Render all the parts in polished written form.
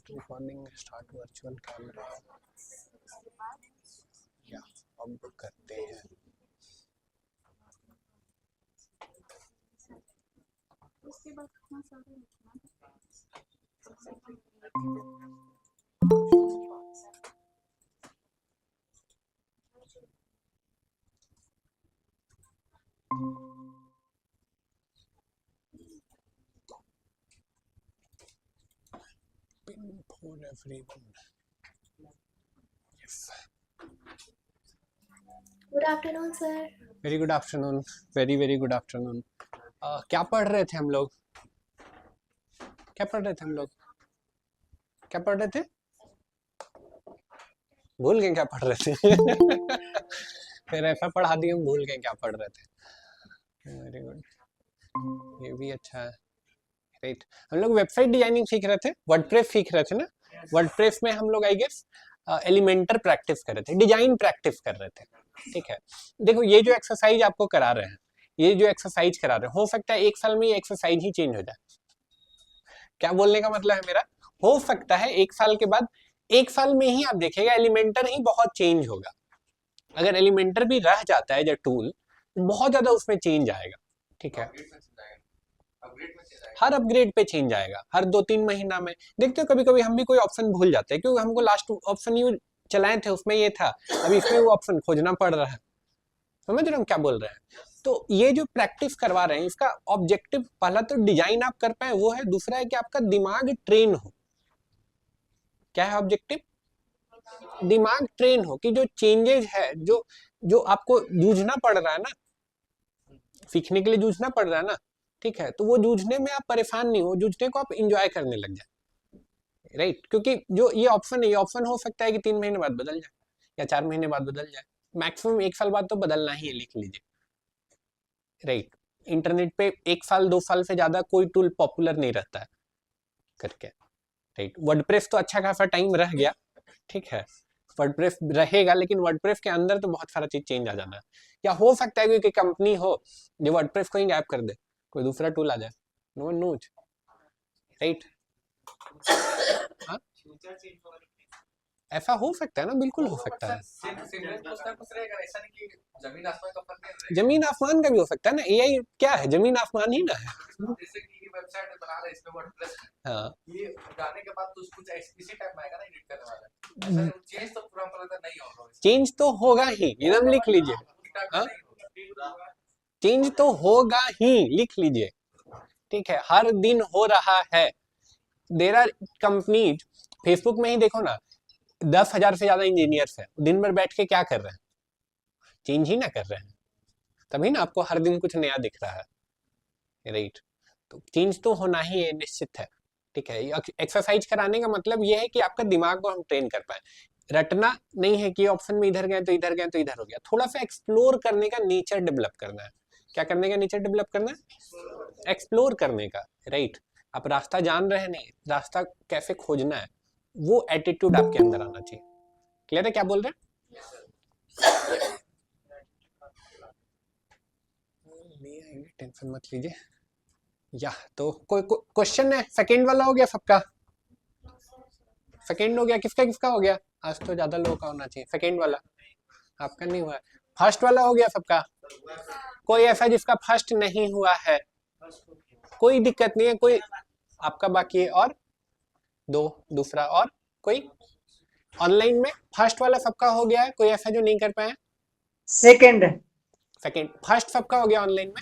Recording start virtual camera या अब करते हैं। उसके बाद कितना सारे Pin for everyone. Yes. Good afternoon sir. Very good afternoon, very good afternoon. क्या पढ़ रहे थे हम लोग? क्या पढ़ रहे थे हम लोग? क्या पढ़ रहे थे? भूल गए क्या पढ़ रहे थे? फिर ऐसा पढ़ा दिए हम भूल गए क्या पढ़ रहे थे। वेरी गुड, ये भी अच्छा है। राइट, हम लोग वेबसाइट डिजाइनिंग सीख रहे थे, वर्डप्रेस सीख रहे थे ना। वर्डप्रेस में हम लोग आई गेस एलिमेंटर प्रैक्टिस कर रहे थे, डिजाइन प्रैक्टिस कर रहे थे। ठीक है, देखो ये जो एक्सरसाइज आपको करा रहे हैं, ये जो एक्सरसाइज करा रहे हैं, हो सकता है एक साल में ये एक्सरसाइज ही चेंज हो जाए। क्या बोलने का मतलब है मेरा, हो सकता है एक साल के बाद, एक साल में ही आप देखिएगा एलिमेंटर ही बहुत चेंज होगा। अगर एलिमेंटर भी रह जाता है जो टूल, बहुत ज्यादा उसमें चेंज आएगा। ठीक है, हर अपग्रेड पे चेंज आएगा, हर 2-3 महीना में। देखते हो कभी कभी हम भी कोई ऑप्शन भूल जाते हैं, क्योंकि हमको लास्ट ऑप्शन यूज चलाए थे उसमें ये था, अभी इसमें वो ऑप्शन खोजना पड़ रहा है। समझ रहे हो हम क्या बोल रहे हैं? तो ये जो प्रैक्टिस करवा रहे हैं, इसका ऑब्जेक्टिव पहला तो डिजाइन आप कर पाए वो है, दूसरा है कि आपका दिमाग ट्रेन हो। क्या है ऑब्जेक्टिव? दिमाग ट्रेन हो कि जो चेंजेस है, जो जो आपको जूझना पड़ रहा है ना, सीखने के लिए जूझना पड़ रहा है ना, ठीक है, तो वो जूझने में आप परेशान नहीं हो, जूझने को आप इंजॉय करने लग जाए। राइट, क्योंकि जो ये ऑप्शन है, ये ऑप्शन हो सकता है कि 3 महीने बाद बदल जाए या 4 महीने बाद बदल जाए, मैक्सिमम 1 साल बाद तो बदलना ही है, लिख लीजिए। राइट, इंटरनेट पे 1 साल 2 साल से ज्यादा कोई टूल पॉपुलर नहीं रहता है करके। राइट, वर्डप्रेस तो अच्छा खासा टाइम रह गया, ठीक है, वर्डप्रेस रहेगा, लेकिन वर्डप्रेस के अंदर तो बहुत सारा चीज चेंज आ जाना है। या हो सकता है कोई कंपनी हो जो वर्डप्रेस को ही गैप कर दे, कोई दूसरा टूल आ जाए, नो वन नोज। राइट, ऐसा हो सकता है ना, बिल्कुल हो सकता है। जमीन आसमान का भी हो सकता है ना, एआई क्या है, जमीन आसमान ही ना है। जैसे कि वेबसाइट बना रहे हैं इसमें वर्डप्रेस में, हाँ, ये डालने के बाद तो कुछ इसी टाइप में आएगा ना एडिट करने वाला, ऐसा चेंज तो पूरा नहीं होगा। चेंज तो होगा ही, एकदम लिख लीजिए। हाँ, चेंज तो होगा ही, लिख लीजिए। ठीक है, हर दिन हो रहा है। देर आर कंपनीज, फेसबुक में ही देखो ना, 10,000 से ज्यादा इंजीनियर्स है, दिन भर बैठ के क्या कर रहे हैं, चेंज ही ना कर रहे हैं, तभी ना आपको हर दिन कुछ नया दिख रहा है। राइट, तो चेंज तो होना ही है, निश्चित है। ठीक है, एक्सरसाइज कराने का मतलब ये है कि आपका दिमाग को हम ट्रेन कर पाए। रटना नहीं है कि ऑप्शन में इधर गए तो इधर गए तो इधर हो गया, थोड़ा सा एक्सप्लोर करने का नेचर डेवलप करना है। क्या करने का नेचर डेवलप करना है? एक्सप्लोर करने का। राइट, आप रास्ता जान रहे नहीं, रास्ता कैसे खोजना है, वो एटीट्यूड आपके अंदर आना चाहिए। क्लियर है क्या बोल रहे हैं? टेंशन मत लीजिए। या तो कोई क्वेश्चन है? सेकंड वाला हो गया सबका? सेकंड हो गया, किसका किसका हो गया? आज तो ज्यादा लोगों का होना चाहिए। सेकंड वाला आपका नहीं हुआ है। फर्स्ट वाला हो गया सबका? कोई ऐसा जिसका फर्स्ट नहीं हुआ है? कोई दिक्कत नहीं है, कोई आपका बाकी है और दो, दूसरा और कोई ऑनलाइन में फर्स्ट वाला सबका हो गया है, कोई ऐसा जो नहीं कर पाया? सेकंड फर्स्ट सबका हो गया ऑनलाइन में?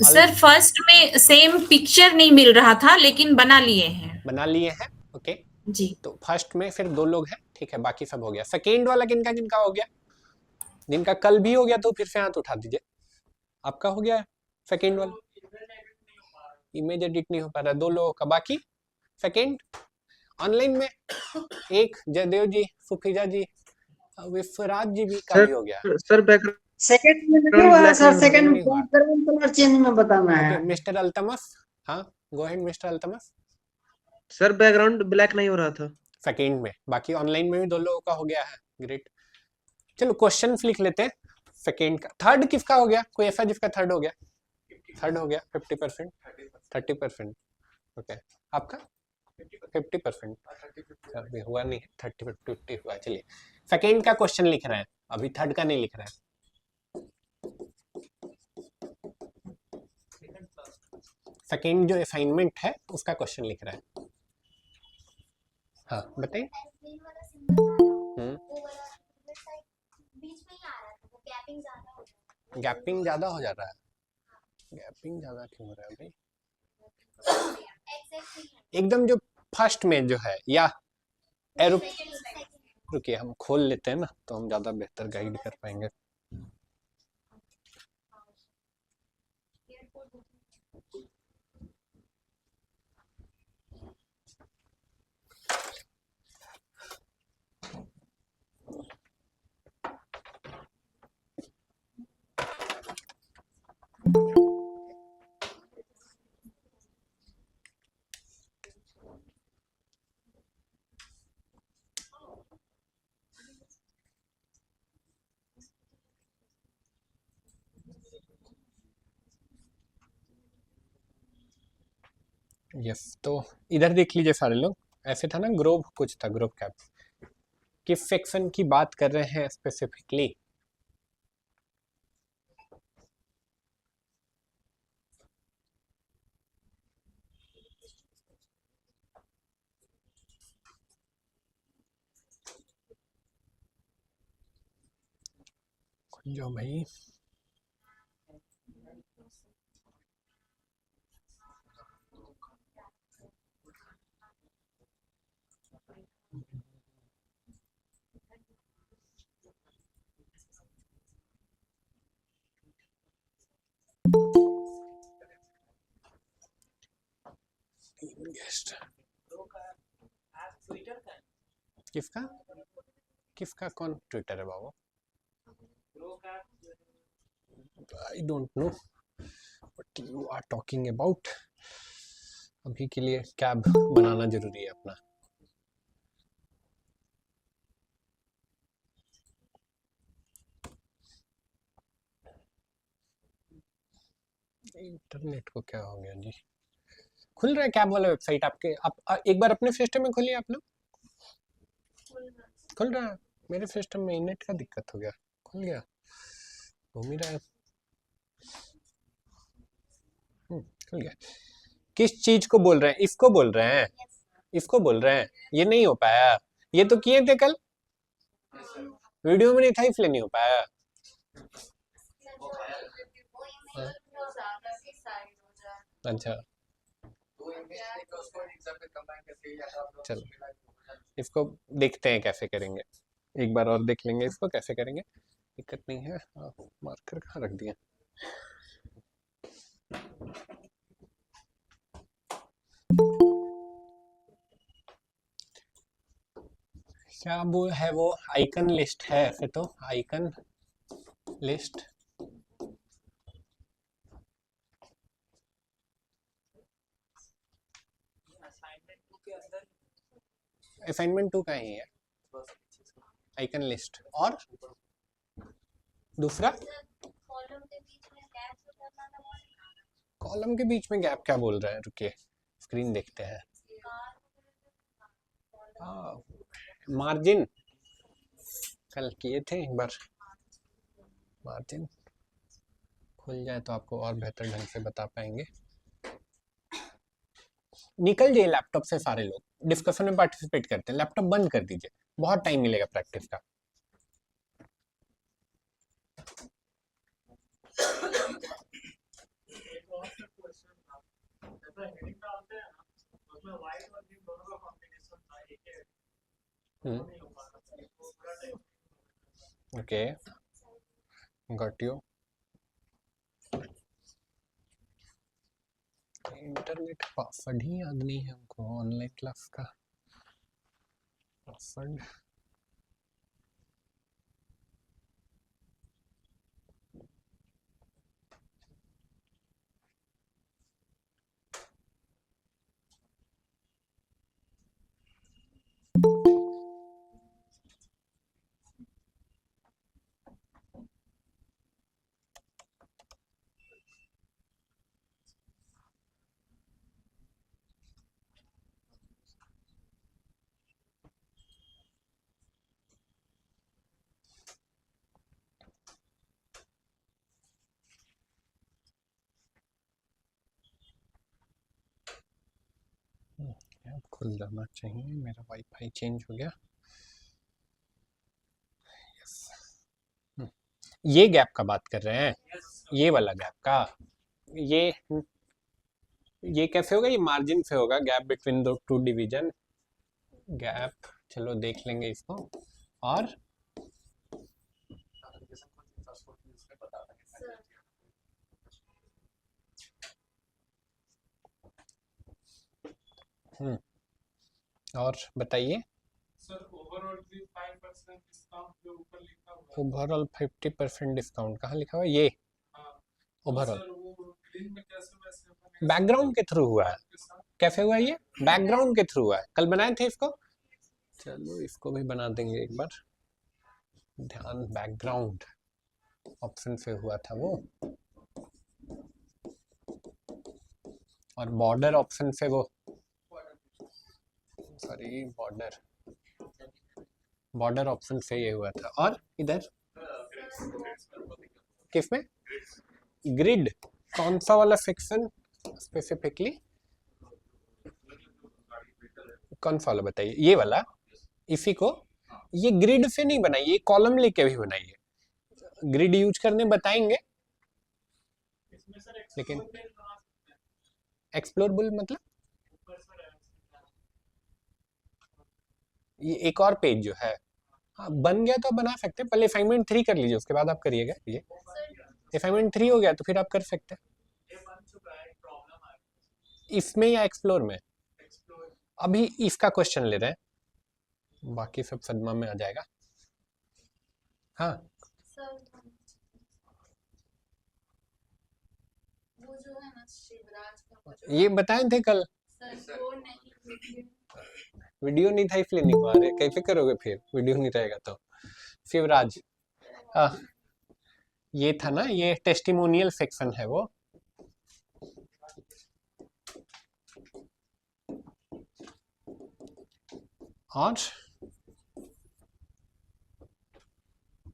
सर फर्स्ट में सेम पिक्चर नहीं मिल रहा था, लेकिन बना लिए हैं। बना लिए हैं, ओके जी। तो फर्स्ट में फिर 2 लोग हैं, ठीक है, बाकी सब हो गया। सेकेंड वाला किनका किनका हो गया? जिनका कल भी हो गया तो फिर से हाथ उठा दीजिए। आपका हो गया है सेकेंड वाला? इमेज एडिट नहीं हो पा रहा, 2 लोगों का। बाकी सेकेंड ऑनलाइन में एक जयदेव जी, सुफीजा जी, विश्वराज जी भी का भी हो गया। सर बैकग्राउंड सेकंड में नहीं हुआ है सर, सेकंड में बैकग्राउंड कलर चेंज में बताना है। ओके मिस्टर अल्तमस, हाँ go ahead mister Altamas. Sir background black नहीं हो रहा था सेकेंड में, बाकी ऑनलाइन में भी 2 लोगों का हो गया है। ग्रेट, चलो क्वेश्चन लिख लेते हैं सेकेंड का। थर्ड किसका हो गया? कोई ऐसा जिसका थर्ड हो गया? थर्ड हो गया 50%, 30%, ओके। आपका 50%। 30-50 अभी हुआ नहीं है, 30-50 हुआ है। चलिए सेकेंड का क्वेश्चन लिख रहे हैं, अभी थर्ड का नहीं लिख रहे हैं। सेकेंड जो असाइनमेंट है उसका क्वेश्चन लिख रहे हैं। हाँ बताइए। एस्पिरिन वाला सिंबल था हम्म, वो वाला साइड बीच में ही आ रहा था, वो गैपिंग ज्यादा हो रहा था। गैपिंग ज्यादा हो जा रहा है। गैपिंग ज्यादा क्यों हो रहा है भाई? एग्जैक्टली एकदम जो फर्स्ट में जो है, या एरो, सेकंड रुकिए हम खोल लेते हैं ना, तो हम ज्यादा बेहतर गाइड कर पाएंगे। यस, तो इधर देख लीजिए सारे लोग। ऐसे था ना, ग्रोव कुछ था, ग्रोव कैप किस सेक्शन की बात कर रहे हैं स्पेसिफिकली? जो भाई गेस्ट किसका किसका कौन ट्विटर है बाबू? I don't know what you are talking about. अभी के लिए कैब बनाना जरूरी है अपना। इंटरनेट को क्या हो गया जी? खुल रहा है कैब वाला वेबसाइट आपके? आप एक बार अपने सिस्टम में खोलिए आप लोग। खुल रहा है? मेरे सिस्टम में नेट का दिक्कत हो गया, खुल गया, घूम ही रहा है। खुल गया। किस चीज को बोल रहे हैं? इसको बोल रहे हैं, इसको बोल रहे हैं। ये नहीं हो पाया, ये तो किए थे कल, वीडियो में नहीं था इसलिए नहीं हो पाया। हाँ, अच्छा दो इमेज लेके उसको एग्जाम में कंबाइन करके या आप लोग चलो मिला के हो जाए। इसको देखते हैं कैसे करेंगे, एक बार और देख लेंगे इसको कैसे करेंगे, दिक्कत नहीं है। मार्कर कहाँ रख दिया? क्या वो है, वो आइकन लिस्ट है ऐसे तो, आइकन लिस्ट। असाइनमेंट 2 का ही है आइकन लिस्ट। और दूसरा कॉलम के बीच में गैप क्या बोल रहा है? रुकिए स्क्रीन देखते हैं। मार्जिन कल किए थे एक बार, मार्जिन खुल जाए तो आपको और बेहतर ढंग से बता पाएंगे। निकल जाइए लैपटॉप से, सारे लोग डिस्कशन में पार्टिसिपेट करते हैं, लैपटॉप बंद कर दीजिए, बहुत टाइम मिलेगा प्रैक्टिस का। Okay got you. Internet password ही याद नहीं है हमको, ऑनलाइन क्लास का पासवर्ड। अब खुल जाना चाहिए। मेरा वाईफाई चेंज हो गया। यस, ये गैप का बात कर रहे हैं, ये वाला गैप का। ये कैसे होगा? ये मार्जिन से होगा, गैप बिटवीन दो टू डिवीजन। गैप, चलो देख लेंगे इसको। और और बताइए। सर ओवरऑल भी 5% डिस्काउंट जो ऊपर लिखा हुआ है। ओवरऑल 50% डिस्काउंट कहाँ लिखा हुआ है? ये हाँ, ओवरऑल सर वो लिंक में कैसे वैसे बनेगा? बैकग्राउंड के थ्रू हुआ है। के साथ कैसे हुआ ये? बैकग्राउंड के थ्रू हुआ है। कल बनाए थे इसको, चलो इसको भी बना देंगे एक बार। ध्यान, बैकग्राउंड ऑप्शन से हुआ था वो, और बॉर्डर ऑप्शन से वो, सॉरी बॉर्डर ऑप्शन से ये हुआ था। और इधर किस में? ग्रिड, कौन सा वाला सेक्शन स्पेसिफिकली? कौन सा वाला बताइए? ये वाला, इसी को। ये ग्रिड से नहीं बनाइए, कॉलम लेके भी बनाइए। ग्रिड यूज करने बताएंगे, इसमें सर लेकिन एक्सप्लोर पेज बना सकते हैं एक्सप्लोरेबल मतलब ऊपर सर ये एक और पेज जो है, हाँ बन गया तो बना सकते हैं। पहले असाइनमेंट 3 कर लीजिए, उसके बाद आप करिएगा। ये असाइनमेंट 3 हो गया तो फिर आप कर सकते हैं। ये बन चुका है, प्रॉब्लम आ इसमें या एक्सप्लोर में? एक्सप्लोर अभी इसका क्वेश्चन ले रहे हैं, बाकी सब सदमा में आ जाएगा। हाँ सर वो जो है ना शिवराज का वो जो ये बताए थे कल, सर वो नहीं वीडियो नहीं था इसलिए नहीं हुआ। रहे कैसे करोगे फिर, वीडियो नहीं रहेगा तो? शिवराज, ये था ना, ये टेस्टिमोनियल सेक्शन है वो।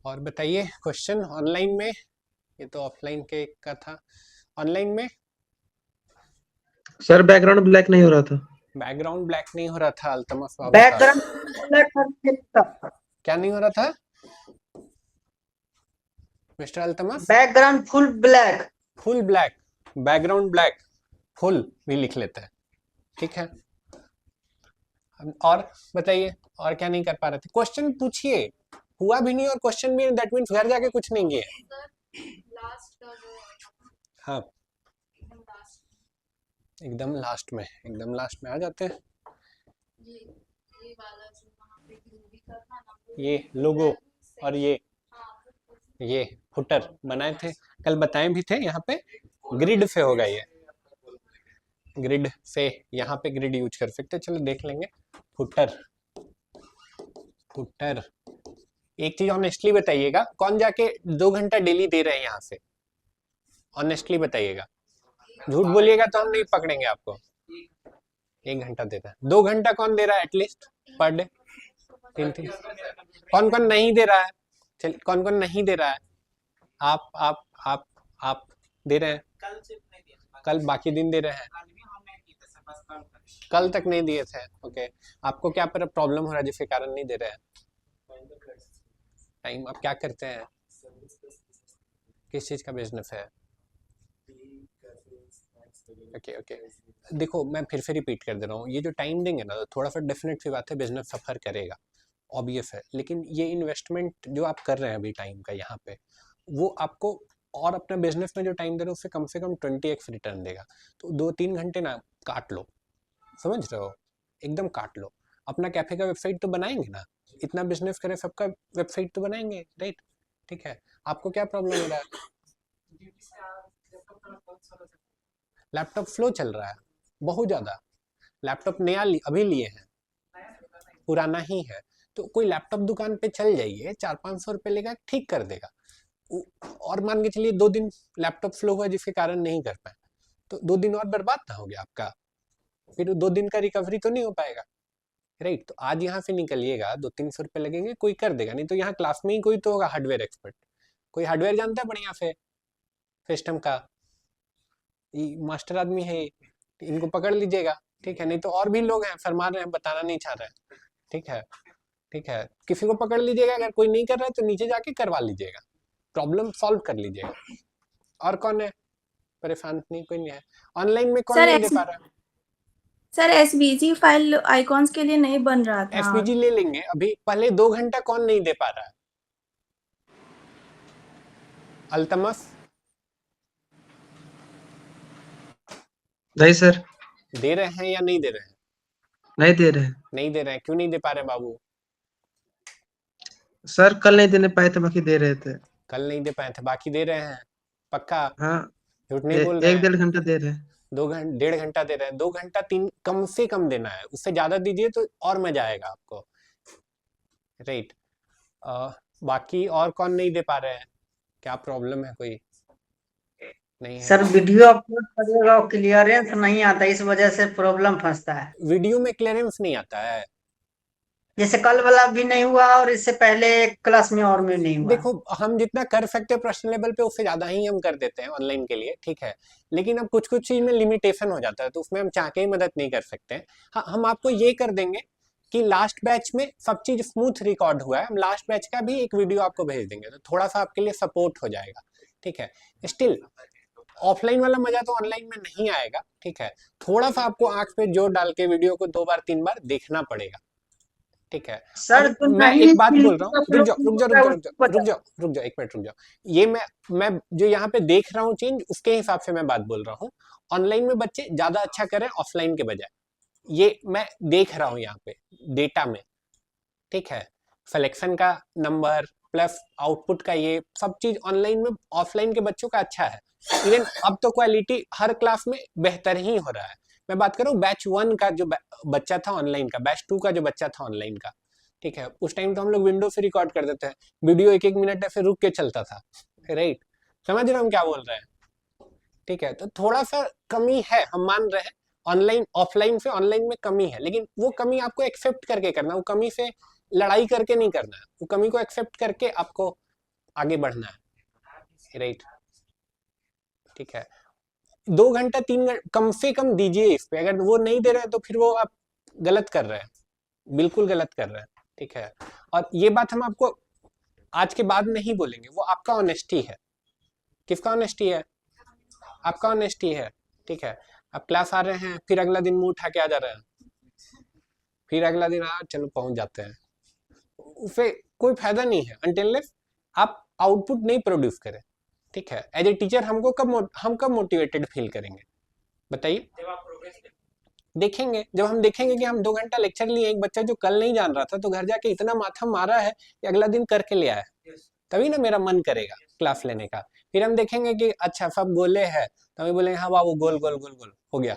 और बताइए क्वेश्चन ऑनलाइन में। ये तो ऑफलाइन के का था। ऑनलाइन में सर बैकग्राउंड ब्लैक नहीं हो रहा था। बैकग्राउंड ब्लैक नहीं हो रहा था। अल्तमस बाबू का बैकग्राउंड क्या नहीं हो रहा था mister Altamas? Background full black. Full black, background black, full भी लिख लेते हैं, ठीक है। और बताइए, और क्या नहीं कर पा रहे थे? क्वेश्चन पूछिए, हुआ भी नहीं और क्वेश्चन भी, दैट मीन्स घर जाके कुछ नहीं किए। लास्ट का जो हाँ एकदम लास्ट एकदम लास्ट में आ जाते हैं। ये वाला जो वहाँ पे ग्रूवी का था ना ये लोगो और ये हाँ फुटर बनाए थे कल, बताए भी थे। यहाँ पे ग्रिड से होगा, ये ग्रिड से, यहाँ पे ग्रिड यूज कर सकते। चलो देख लेंगे। फुटर एक चीज ऑनेस्टली बताइएगा, कौन जाके 2 घंटा डेली दे रहे हैं यहाँ से? ऑनेस्टली बताइएगा, झूठ बोलिएगा तो हम नहीं पकड़ेंगे आपको। 1 घंटा देता है, 2 घंटा कौन दे रहा है एटलीस्ट पर डे? 3 कौन कौन नहीं दे रहा है? चल, कौन कौन नहीं दे रहा है? आप दे रहे हैं? कल बाकी दिन दे रहे हैं, कल तक नहीं दिए थे। ओके, आपको क्या प्रॉब्लम हो रहा है जिसके कारण नहीं दे रहे हैं? टाइम। आप क्या करते हैं? किस चीज का बिजनेस है? ओके देखो, मैं फिर से रिपीट कर दे रहा हूँ, ये जो टाइम देंगे ना, तो थोड़ा सा डेफिनेट सी बात है, बिजनेस सफर करेगा, ऑब्वियस है। लेकिन ये इन्वेस्टमेंट जो आप कर रहे हैं अभी टाइम का यहाँ पे, वो आपको और अपना बिजनेस में जो टाइम दे रहे हो उससे कम 20x रिटर्न देगा। तो 2-3 घंटे ना काट लो, समझ रहे हो? एकदम काट लो। अपना कैफे का वेबसाइट तो बनाएंगे ना, इतना बिजनेस करें, सबका वेबसाइट तो बनाएंगे, राइट? ठीक है, आपको क्या प्रॉब्लम हो रहा है? लैपटॉप स्लो चल रहा है बहुत ज़्यादा। लैपटॉप नया अभी लिए हैं, पुराना ही है। तो कोई लैपटॉप दुकान पे चल जाइए, 400-500 रुपये लेगा, ठीक कर देगा। और मान के चलिए 2 दिन लैपटॉप स्लो हुआ जिसके कारण नहीं कर पाए, तो 2 दिन और बर्बाद ना हो गया आपका, फिर 2 दिन का रिकवरी तो नहीं हो पाएगा, राइट? तो आज यहाँ से निकलिएगा, 200-300 रुपये लगेंगे, कोई कर देगा। नहीं तो यहाँ क्लास में ही कोई तो होगा हार्डवेयर एक्सपर्ट, कोई हार्डवेयर जानता है बढ़िया से सिस्टम का, मास्टर आदमी है, इनको पकड़ लीजिएगा, ठीक है, नहीं तो और भी लोग हैं फरमा रहे हैं, बताना नहीं चाह रहे हैं। ठीक है, ठीक है, किसी को पकड़ लीजिएगा, अगर कोई नहीं कर रहा है तो नीचे जाके करवा लीजिएगा, प्रॉब्लम सॉल्व कर लीजिएगा। और कौन है परेशान? नहीं, कोई नहीं है ऑनलाइन में, कौन सर नहीं दे पा रहा है? सर एसवीजी फाइल आइकॉन्स के लिए नहीं बन रहा था। एसवीजी ले लेंगे अभी, पहले 2 घंटा कौन नहीं दे पा रहा है? अल्तमस नहीं सर, दे रहे हैं या नहीं दे रहे हैं? नहीं दे रहे हैं नहीं दे रहे हैं, क्यों नहीं दे पा रहे बाबू? सर। कल नहीं देने पाए थे, बाकी दे रहे थे। कल नहीं दे पाए थे, बाकी दे रहे हैं? पक्का हाँ, झूठ नहीं बोल रहे एक हैं? 1.5 घंटा दे रहे हैं। 1.5 घंटा दे रहे हैं, 2 घंटा 3 कम से कम देना है, उससे ज्यादा दीजिए तो और मजा आएगा आपको, राइट। बाकी और कौन नहीं दे पा रहे हैं? क्या प्रॉब्लम है? कोई नहीं है? सर वीडियो अपलोड करिएगा, क्लियरेंस नहीं आता, इस वजह से प्रॉब्लम फंसता है। वीडियो में क्लियरेंस नहीं आता है? जैसे कल वाला भी नहीं हुआ और इससे पहले क्लास में और में नहीं हुआ। देखो, हम जितना कर सकते हैं पर्सनल लेवल पे उससे ज्यादा ही हम कर देते हैं ऑनलाइन के लिए, ठीक है, लेकिन अब कुछ कुछ चीज में लिमिटेशन हो जाता है, तो उसमें हम चाह के ही मदद नहीं कर सकते हैं। हाँ, हम आपको ये कर देंगे कि लास्ट बैच में सब चीज स्मूथ रिकॉर्ड हुआ है, हम लास्ट बैच का भी एक वीडियो आपको भेज देंगे, तो थोड़ा सा आपके लिए सपोर्ट हो जाएगा, ठीक है। स्टिल ऑफलाइन वाला मजा तो ऑनलाइन में नहीं आएगा, ठीक है, थोड़ा सा आपको आंख पे जोर डाल के वीडियो को 2 बार 3 बार देखना पड़ेगा, ठीक है। सर अब तो मैं नहीं, एक बात बोल रहा हूँ, रुक जाओ रुक जाओ रुक जाओ रुक जाओ पता- रुक जाओ रुक जाओ, 1 मिनट रुक जाओ। ये मैं जो यहाँ पे देख रहा हूँ चेंज, उसके हिसाब से मैं बात बोल रहा हूँ। ऑनलाइन में बच्चे ज्यादा अच्छा करें ऑफलाइन के बजाय, ये मैं देख रहा हूँ यहाँ पे डेटा में, ठीक है। सिलेक्शन का नंबर प्लस आउटपुट का ये सब चीज ऑनलाइन में ऑफलाइन के बच्चों का अच्छा है। इवन अब तो क्वालिटी हर क्लास में बेहतर ही हो रहा है। मैं बात करूँ बैच 1 का जो बच्चा था ऑनलाइन का, बैच 2 का जो बच्चा था ऑनलाइन का, ठीक है, उस टाइम तो हम लोग विंडो से रिकॉर्ड कर देते हैं, वीडियो 1-1 मिनट ऐसे रुक के चलता था, राइट। समझ रहे हो हम क्या बोल रहे हैं? ठीक है, तो थोड़ा सा कमी है, हम मान रहे हैं, ऑनलाइन ऑफलाइन से ऑनलाइन में कमी है, लेकिन वो कमी आपको एक्सेप्ट करके करना, वो कमी से लड़ाई करके नहीं करना है, वो कमी को एक्सेप्ट करके आपको आगे बढ़ना है, राइट। ठीक है, 2 घंटा 3 घंटा कम से कम दीजिए इस पे, अगर वो नहीं दे रहे हैं तो फिर वो आप गलत कर रहे हैं, बिल्कुल गलत कर रहे हैं, ठीक है। और ये बात हम आपको आज के बाद नहीं बोलेंगे, वो आपका ऑनेस्टी है। किसका ऑनेस्टी है? आपका ऑनेस्टी है, ठीक है। आप क्लास आ रहे हैं, फिर अगला दिन मुंह उठा के आ जा रहे हैं, फिर अगला दिन चलो पहुंच जाते हैं, उससे कोई फायदा नहीं है अनटिल आप आउटपुट नहीं प्रोड्यूस करें, ठीक है। एज ए टीचर हम कब मोटिवेटेड फील करेंगे बताइए? देखेंगे, जब हम देखेंगे कि हम 2 घंटा लेक्चर लिए, एक बच्चा जो कल नहीं जान रहा था तो घर जाके इतना माथा मारा है कि अगला दिन करके ले आया, तभी ना मेरा मन करेगा क्लास लेने का। फिर हम देखेंगे कि अच्छा सब गोले है, तो हम बोलेंगे हाँ बाबू गोल गोल गोल गोल हो गया,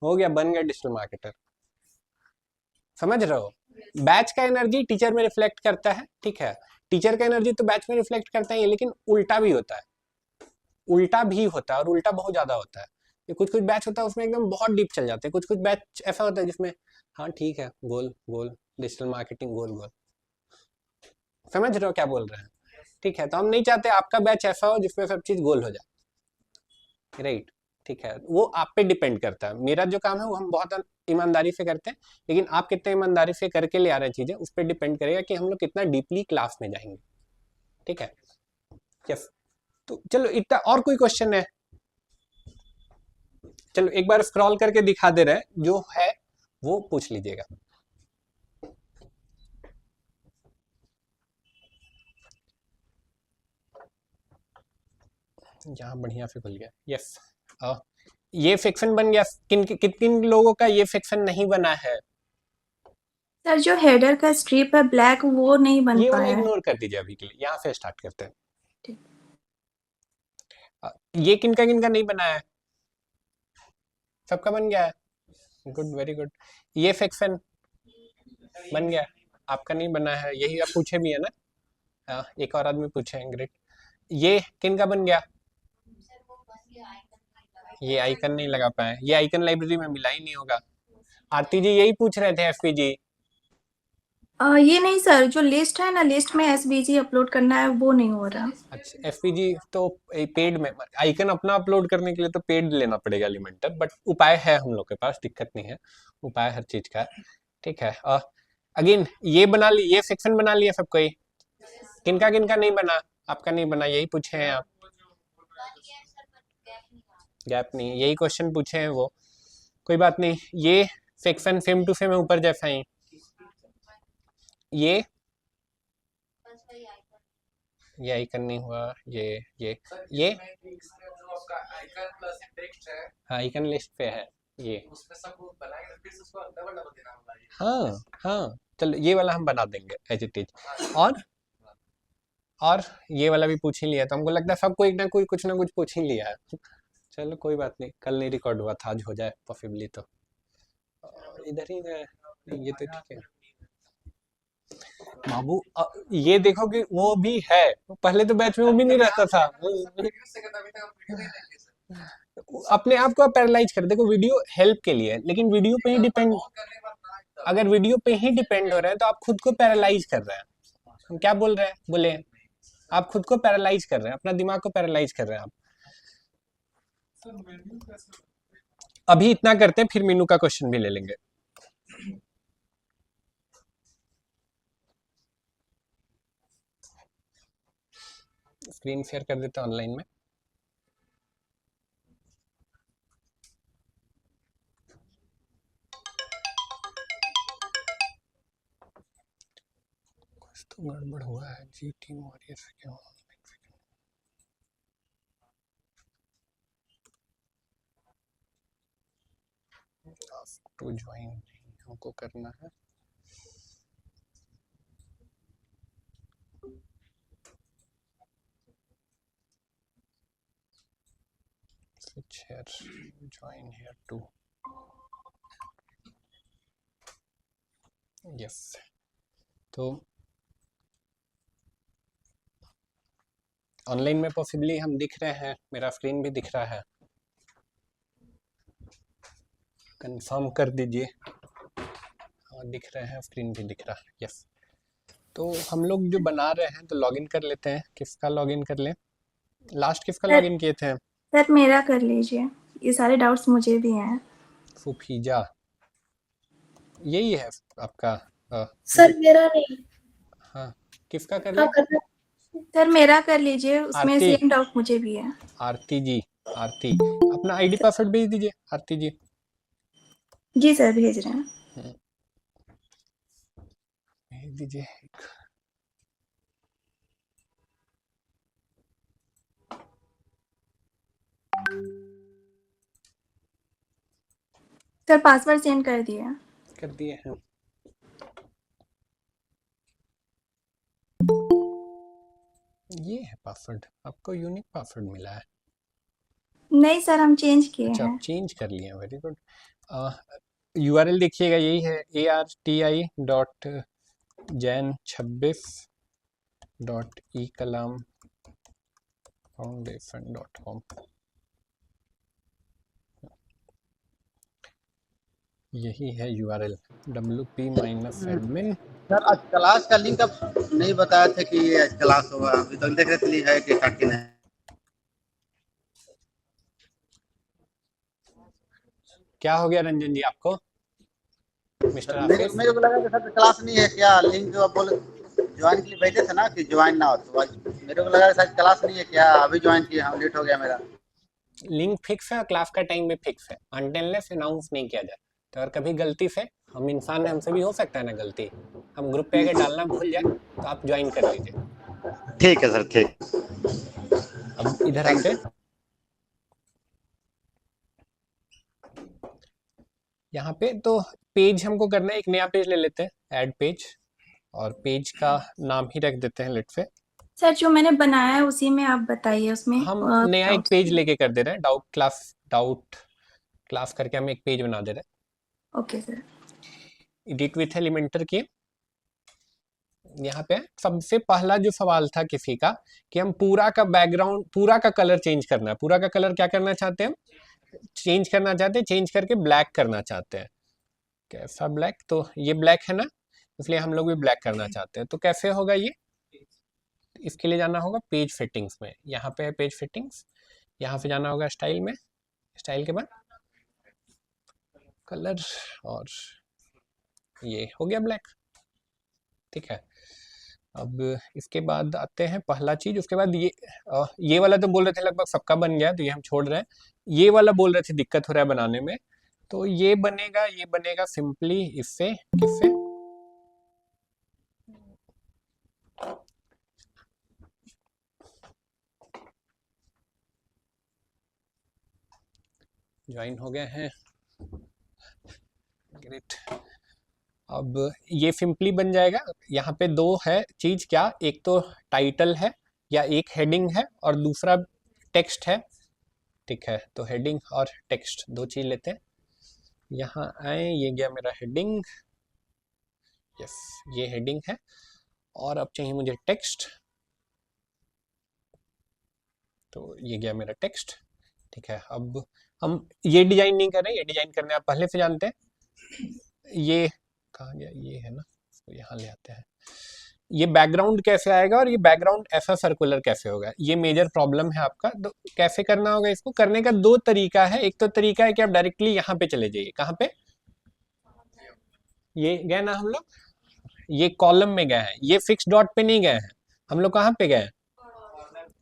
हो गया, बन गया डिजिटल मार्केटर। समझ रहे हो? बैच का एनर्जी टीचर में रिफ्लेक्ट करता है, ठीक है, टीचर का एनर्जी तो बैच में रिफ्लेक्ट करता है, लेकिन उल्टा भी होता है, उल्टा भी होता है, और उल्टा बहुत ज्यादा होता है। ये कुछ कुछ बैच होता है उसमें एकदम बहुत डीप चल जाते हैं, कुछ कुछ बैच ऐसा होता है जिसमें हाँ ठीक है गोल गोल डिजिटल मार्केटिंग गोल गोल। समझ रहे हो क्या बोल रहे हैं? ठीक है, तो हम नहीं चाहते आपका बैच ऐसा हो जिसमें सब चीज गोल हो जाए, राइट। ठीक है, वो आप पे डिपेंड करता है। मेरा जो काम है वो हम बहुत ईमानदारी से करते हैं, लेकिन आप कितने ईमानदारी से करके ले आ रहे हैं चीजें, उस पर डिपेंड करेगा कि हम लोग कितना डीपली क्लास में जाएंगे, ठीक है। यस, तो चलो इतना, और कोई क्वेश्चन है? चलो एक बार स्क्रॉल करके दिखा दे रहे हैं, जो है वो पूछ लीजिएगा। यहाँ बढ़िया से खुल गया, यस। ये सेक्शन बन गया, किन लोगों का ये सेक्शन नहीं बना है? सर जो हेडर का स्ट्रिप है ब्लैक वो नहीं बन ये वाला पाया है। इग्नोर कर दीजिए अभी के लिए, यहाँ से स्टार्ट करते हैं। ये किनका नहीं बना है? सबका बन गया है, गुड, वेरी गुड। ये सेक्शन बन गया, आपका नहीं बना है, यही आप पूछे भी है ना, एक और आदमी पूछे हैं, ग्रेट। ये किनका बन गया? ये आइकन नहीं लगा पाए, ये आइकन लाइब्रेरी में मिला ही नहीं होगा। आरती जी यही पूछ रहे थे, एफपी जी ये नहीं सर, जो लिस्ट है ना, लिस्ट में एसवीजी अपलोड करना है वो नहीं हो रहा। अच्छा एफपीजी तो पेड में आइकन अपना अपलोड करने के लिए तो पेड लेना पड़ेगा एलिमेंटर, बट उपाय है हम लोग के पास, दिक्कत नहीं है, उपाय हर चीज का है। ठीक है अगेन ये बना ली, ये सेक्शन बना लिया सब कोई? किनका किनका नहीं बना? आपका नहीं बना यही पूछे हैं आप? गैप नहीं, यही क्वेश्चन पूछे हैं वो, कोई बात नहीं। ये सेक्शन सेम टू सेम है ऊपर जैसा ही। ये आइकन नहीं हुआ, ये जो आपका आइकन प्लस टेक्स्ट है, हाँ आइकन लिस्ट पे है ये। उसमें सब बनाएंगे फिर से उसको डबल डबल देना होगा ये। हाँ चलो ये वाला हम बना देंगे एज इट इज। और ये वाला भी पूछ ही लिया, तो हमको लगता है सबको एक ना कोई कुछ ना कुछ पूछ ही लिया है। चलो कोई बात नहीं, कल नहीं रिकॉर्ड हुआ था, आज हो जाए पॉसिबली तो। इधर ही है ये तो ठीक है बाबू। ये देखो कि वो भी है, पहले तो बैच में वो भी नहीं रहता था। अपने आप को पैरालाइज कर, देखो वीडियो हेल्प के लिए है, लेकिन वीडियो पे ही डिपेंड, अगर वीडियो पे ही डिपेंड हो रहे हैं तो आप खुद को पैरालाइज कर रहे हैं। हम क्या बोल रहे हैं, बोले आप खुद को पैरालाइज कर रहे हैं, अपना दिमाग को पैरालाइज कर रहे हैं आप। सर मेन्यू कैसे? अभी इतना करते हैं, फिर मीनू का क्वेश्चन भी ले लेंगे। स्क्रीन शेयर कर देते हैं ऑनलाइन में। कुछ तो गड़बड़ हुआ है जी टीम वॉरियर से क्यों? टू ज्वाइन हमको करना है। switch here, join here too. yes तो ऑनलाइन में पॉसिबली हम दिख रहे हैं, मेरा स्क्रीन भी दिख रहा है, कंफर्म कर दीजिए। हाँ दिख रहे हैं, स्क्रीन भी दिख रहा है। यस तो हम लोग जो बना रहे हैं तो लॉगिन कर लेते हैं। किसका लॉगिन कर लें? लास्ट किसका लॉगिन किए थे? सर मेरा कर लीजिए, ये सारे डाउट्स मुझे भी हैं। फुफीजा यही है आपका? सर मेरा नहीं। हाँ किसका कर लें? सर मेरा कर लीजिए, उसमें आरती। सेम डाउट मुझे भी है। आरती जी, आरती अपना आईडी पासवर्ड भेज दीजिए आरती जी। जी सर भेज रहे हैं। भेज दीजिए। सर पासवर्ड सेंड कर दिया। कर दिए हैं। ये है पासवर्ड, आपको यूनिक पासवर्ड मिला है। नहीं सर हम चेंज किए अच्छा हैं। आप चेंज कर लिए हैं, वेरी गुड। यूआरएल देखिएगा, यही है arti.jain26.ekalamfoundation.com। यही है यूआरएल wp-admin। सर आज क्लास का लिंक अब नहीं बताया थे कि ये आज क्लास होगा, अभी तक देख रहे थे है कि काटी नहीं। क्या हो गया रंजन जी आपको? मिस्टर मेरे को लगा कि सर क्लास नहीं है क्या, लिंक अब बोले ज्वाइन के लिए भेजे थे ना कि ज्वाइन ना हो, तो आज मेरे को लगा शायद क्लास नहीं है क्या, अभी ज्वाइन किए हम, लेट हो गया मेरा। लिंक फिक्स है, क्लास का टाइम भी फिक्स है, अनटिललेस अनाउंस नहीं किया जाए। तो अगर कभी गलती से, हम इंसान है, हमसे भी हो सकता है ना गलती, हम ग्रुप पे अगर डालना भूल जाए तो आप ज्वाइन कर लीजिए। ठीक है सर, ठीक। अब इधर आते हैं, यहाँ पे तो पेज हमको करना है, एक नया पेज ले लेते हैं, ऐड पेज, और पेज का नाम ही रख देते हैं लेट से। सर जो मैंने बनाया है उसी में आप बताइए, उसमें हम नया एक पेज लेके कर दे रहे हैं, डाउट क्लास करके हम एक पेज बना दे रहे हैं। Okay sir. Edit with Elementor की यहाँ पे सबसे पहला जो सवाल था किसी का कि हम पूरा का बैकग्राउंड, पूरा का कलर चेंज करना है। पूरा का कलर क्या करना चाहते हैं? चेंज करना चाहते हैं, चेंज करके ब्लैक करना चाहते हैं। कैसा ब्लैक? तो ये ब्लैक है ना, इसलिए हम लोग भी ब्लैक करना चाहते हैं। तो कैसे होगा ये? इसके लिए जाना होगा पेज फिटिंग्स में, यहाँ पे है पेज फिटिंग्स, यहाँ पे जाना होगा स्टाइल में, स्टाइल के बाद कलर, और ये हो गया ब्लैक। ठीक है, अब इसके बाद आते हैं पहला चीज, उसके बाद ये वाला तो बोल रहे थे लगभग सबका बन गया, तो ये हम छोड़ रहे हैं। ये वाला बोल रहे थे दिक्कत हो रहा है बनाने में, तो ये बनेगा सिंपली इससे, किससे? ज्वाइन हो गए हैं, ग्रेट। अब ये सिंपली बन जाएगा। यहाँ पे दो है चीज, क्या? एक तो टाइटल है या एक हेडिंग है और दूसरा टेक्स्ट है। ठीक है, तो हेडिंग और टेक्स्ट दो चीज लेते हैं। यहाँ आए, ये गया मेरा हेडिंग, यस ये हेडिंग है, और अब चाहिए मुझे टेक्स्ट, तो ये गया मेरा टेक्स्ट। ठीक है, अब हम ये डिजाइन नहीं कर रहे, ये डिजाइन करने आप पहले से जानते हैं। ये कहाँ गया? ये है ना, तो यहाँ ले आते हैं। ये बैकग्राउंड कैसे आएगा और ये बैकग्राउंड ऐसा सर्कुलर कैसे होगा, ये मेजर प्रॉब्लम है आपका। तो कैसे करना होगा इसको? करने का दो तरीका है। एक तो तरीका है कि आप डायरेक्टली यहाँ पे चले जाइए। कहाँ पे? ये गए ना हम लोग, ये कॉलम में गए हैं, ये फिक्स डॉट पे नहीं गए हैं हम लोग। कहाँ पे गए?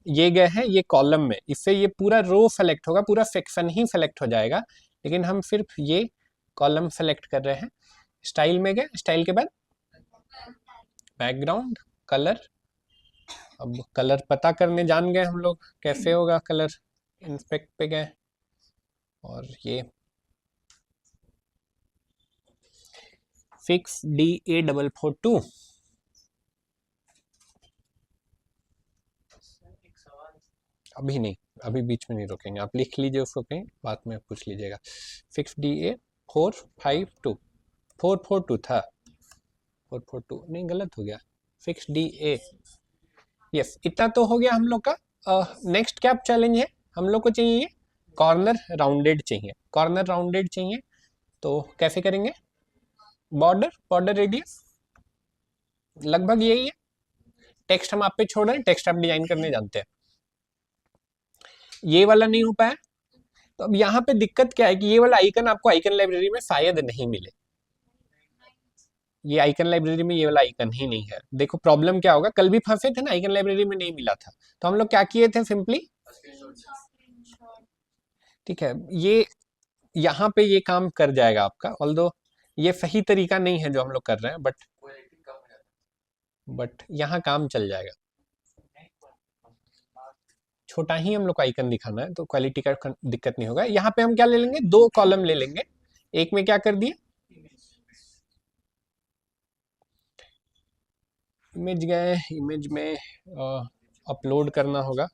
ये गए हैं ये कॉलम में। इससे ये पूरा रो सेलेक्ट होगा, पूरा सेक्शन ही सेलेक्ट हो जाएगा, लेकिन हम सिर्फ ये कॉलम सेलेक्ट कर रहे हैं। स्टाइल में गए, स्टाइल के बाद बैकग्राउंड, कलर। अब कलर पता करने जान गए हम लोग कैसे होगा कलर। इंस्पेक्ट पे गए और ये फिक्स DA442। अभी नहीं, अभी बीच में नहीं रोकेंगे, आप लिख लीजिए उसको कहीं, बाद में पूछ लीजिएगा। फिक्स DA452, 442 था, 442 नहीं, गलत हो गया। फिक्स DA, यस इतना तो हो गया हम लोग का। नेक्स्ट क्या चैलेंज है? हम लोग को चाहिए कॉर्नर राउंडेड चाहिए, कॉर्नर राउंडेड चाहिए। तो कैसे करेंगे? बॉर्डर रेडियस लगभग यही है। टेक्स्ट हम आप पे छोड़ रहे हैं, टेक्स्ट आप डिजाइन करने जानते हैं। ये वाला नहीं हो पाया, तो अब यहाँ पे दिक्कत क्या है कि ये वाला आइकन आपको आइकन लाइब्रेरी में शायद नहीं मिले। ये आइकन लाइब्रेरी में ये वाला आइकन ही नहीं है। देखो प्रॉब्लम क्या होगा, कल भी फंसे थे ना, आइकन लाइब्रेरी में नहीं मिला था, तो हम लोग क्या किए थे सिंपली। ठीक है, ये यहाँ पे ये काम कर जाएगा आपका, ऑल्दो ये सही तरीका नहीं है जो हम लोग कर रहे हैं, बट यहाँ काम चल जाएगा। छोटा ही हम लोग को आइकन दिखाना है, तो क्वालिटी का दिक्कत नहीं होगा। यहाँ पे हम क्या ले लेंगे? दो कॉलम ले लेंगे। एक में क्या कर दिए? इमेज गए, इमेज में अपलोड करना होगा।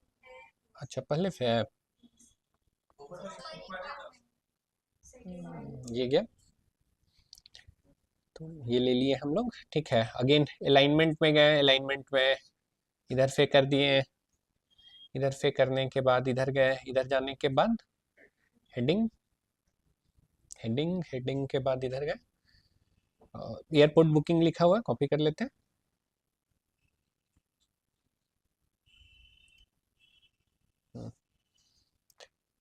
अच्छा पहले से है, ये गया, तो ये ले लिए हम लोग। ठीक है, अगेन अलाइनमेंट में गए, अलाइनमेंट में इधर से कर दिए, इधर से करने के बाद इधर गए, इधर जाने के बाद हेडिंग, हेडिंग के बाद इधर गए। एयरपोर्ट बुकिंग लिखा हुआ है, कॉपी कर लेते हैं।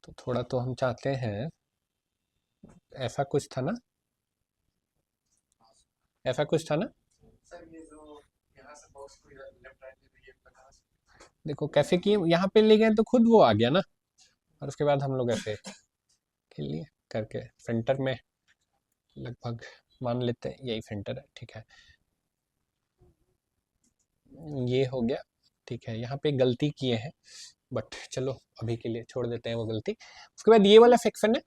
तो थोड़ा तो हम चाहते हैं, ऐसा कुछ था ना, ऐसा कुछ था ना। सर ये जो यहाँ से बॉक्स को लेफ्ट राइट में ये कहाँ से? देखो कैसे किए, यहाँ पे ले गए तो खुद वो आ गया ना, और उसके बाद हम लोग ऐसे खेल लिए करके सेंटर में, लगभग मान लेते हैं यही सेंटर है। ठीक है, ये हो गया। ठीक है, यहाँ पे गलती किए हैं, बट चलो अभी के लिए छोड़ देते हैं वो गलती। उसके बाद ये वाला सेक्शन है।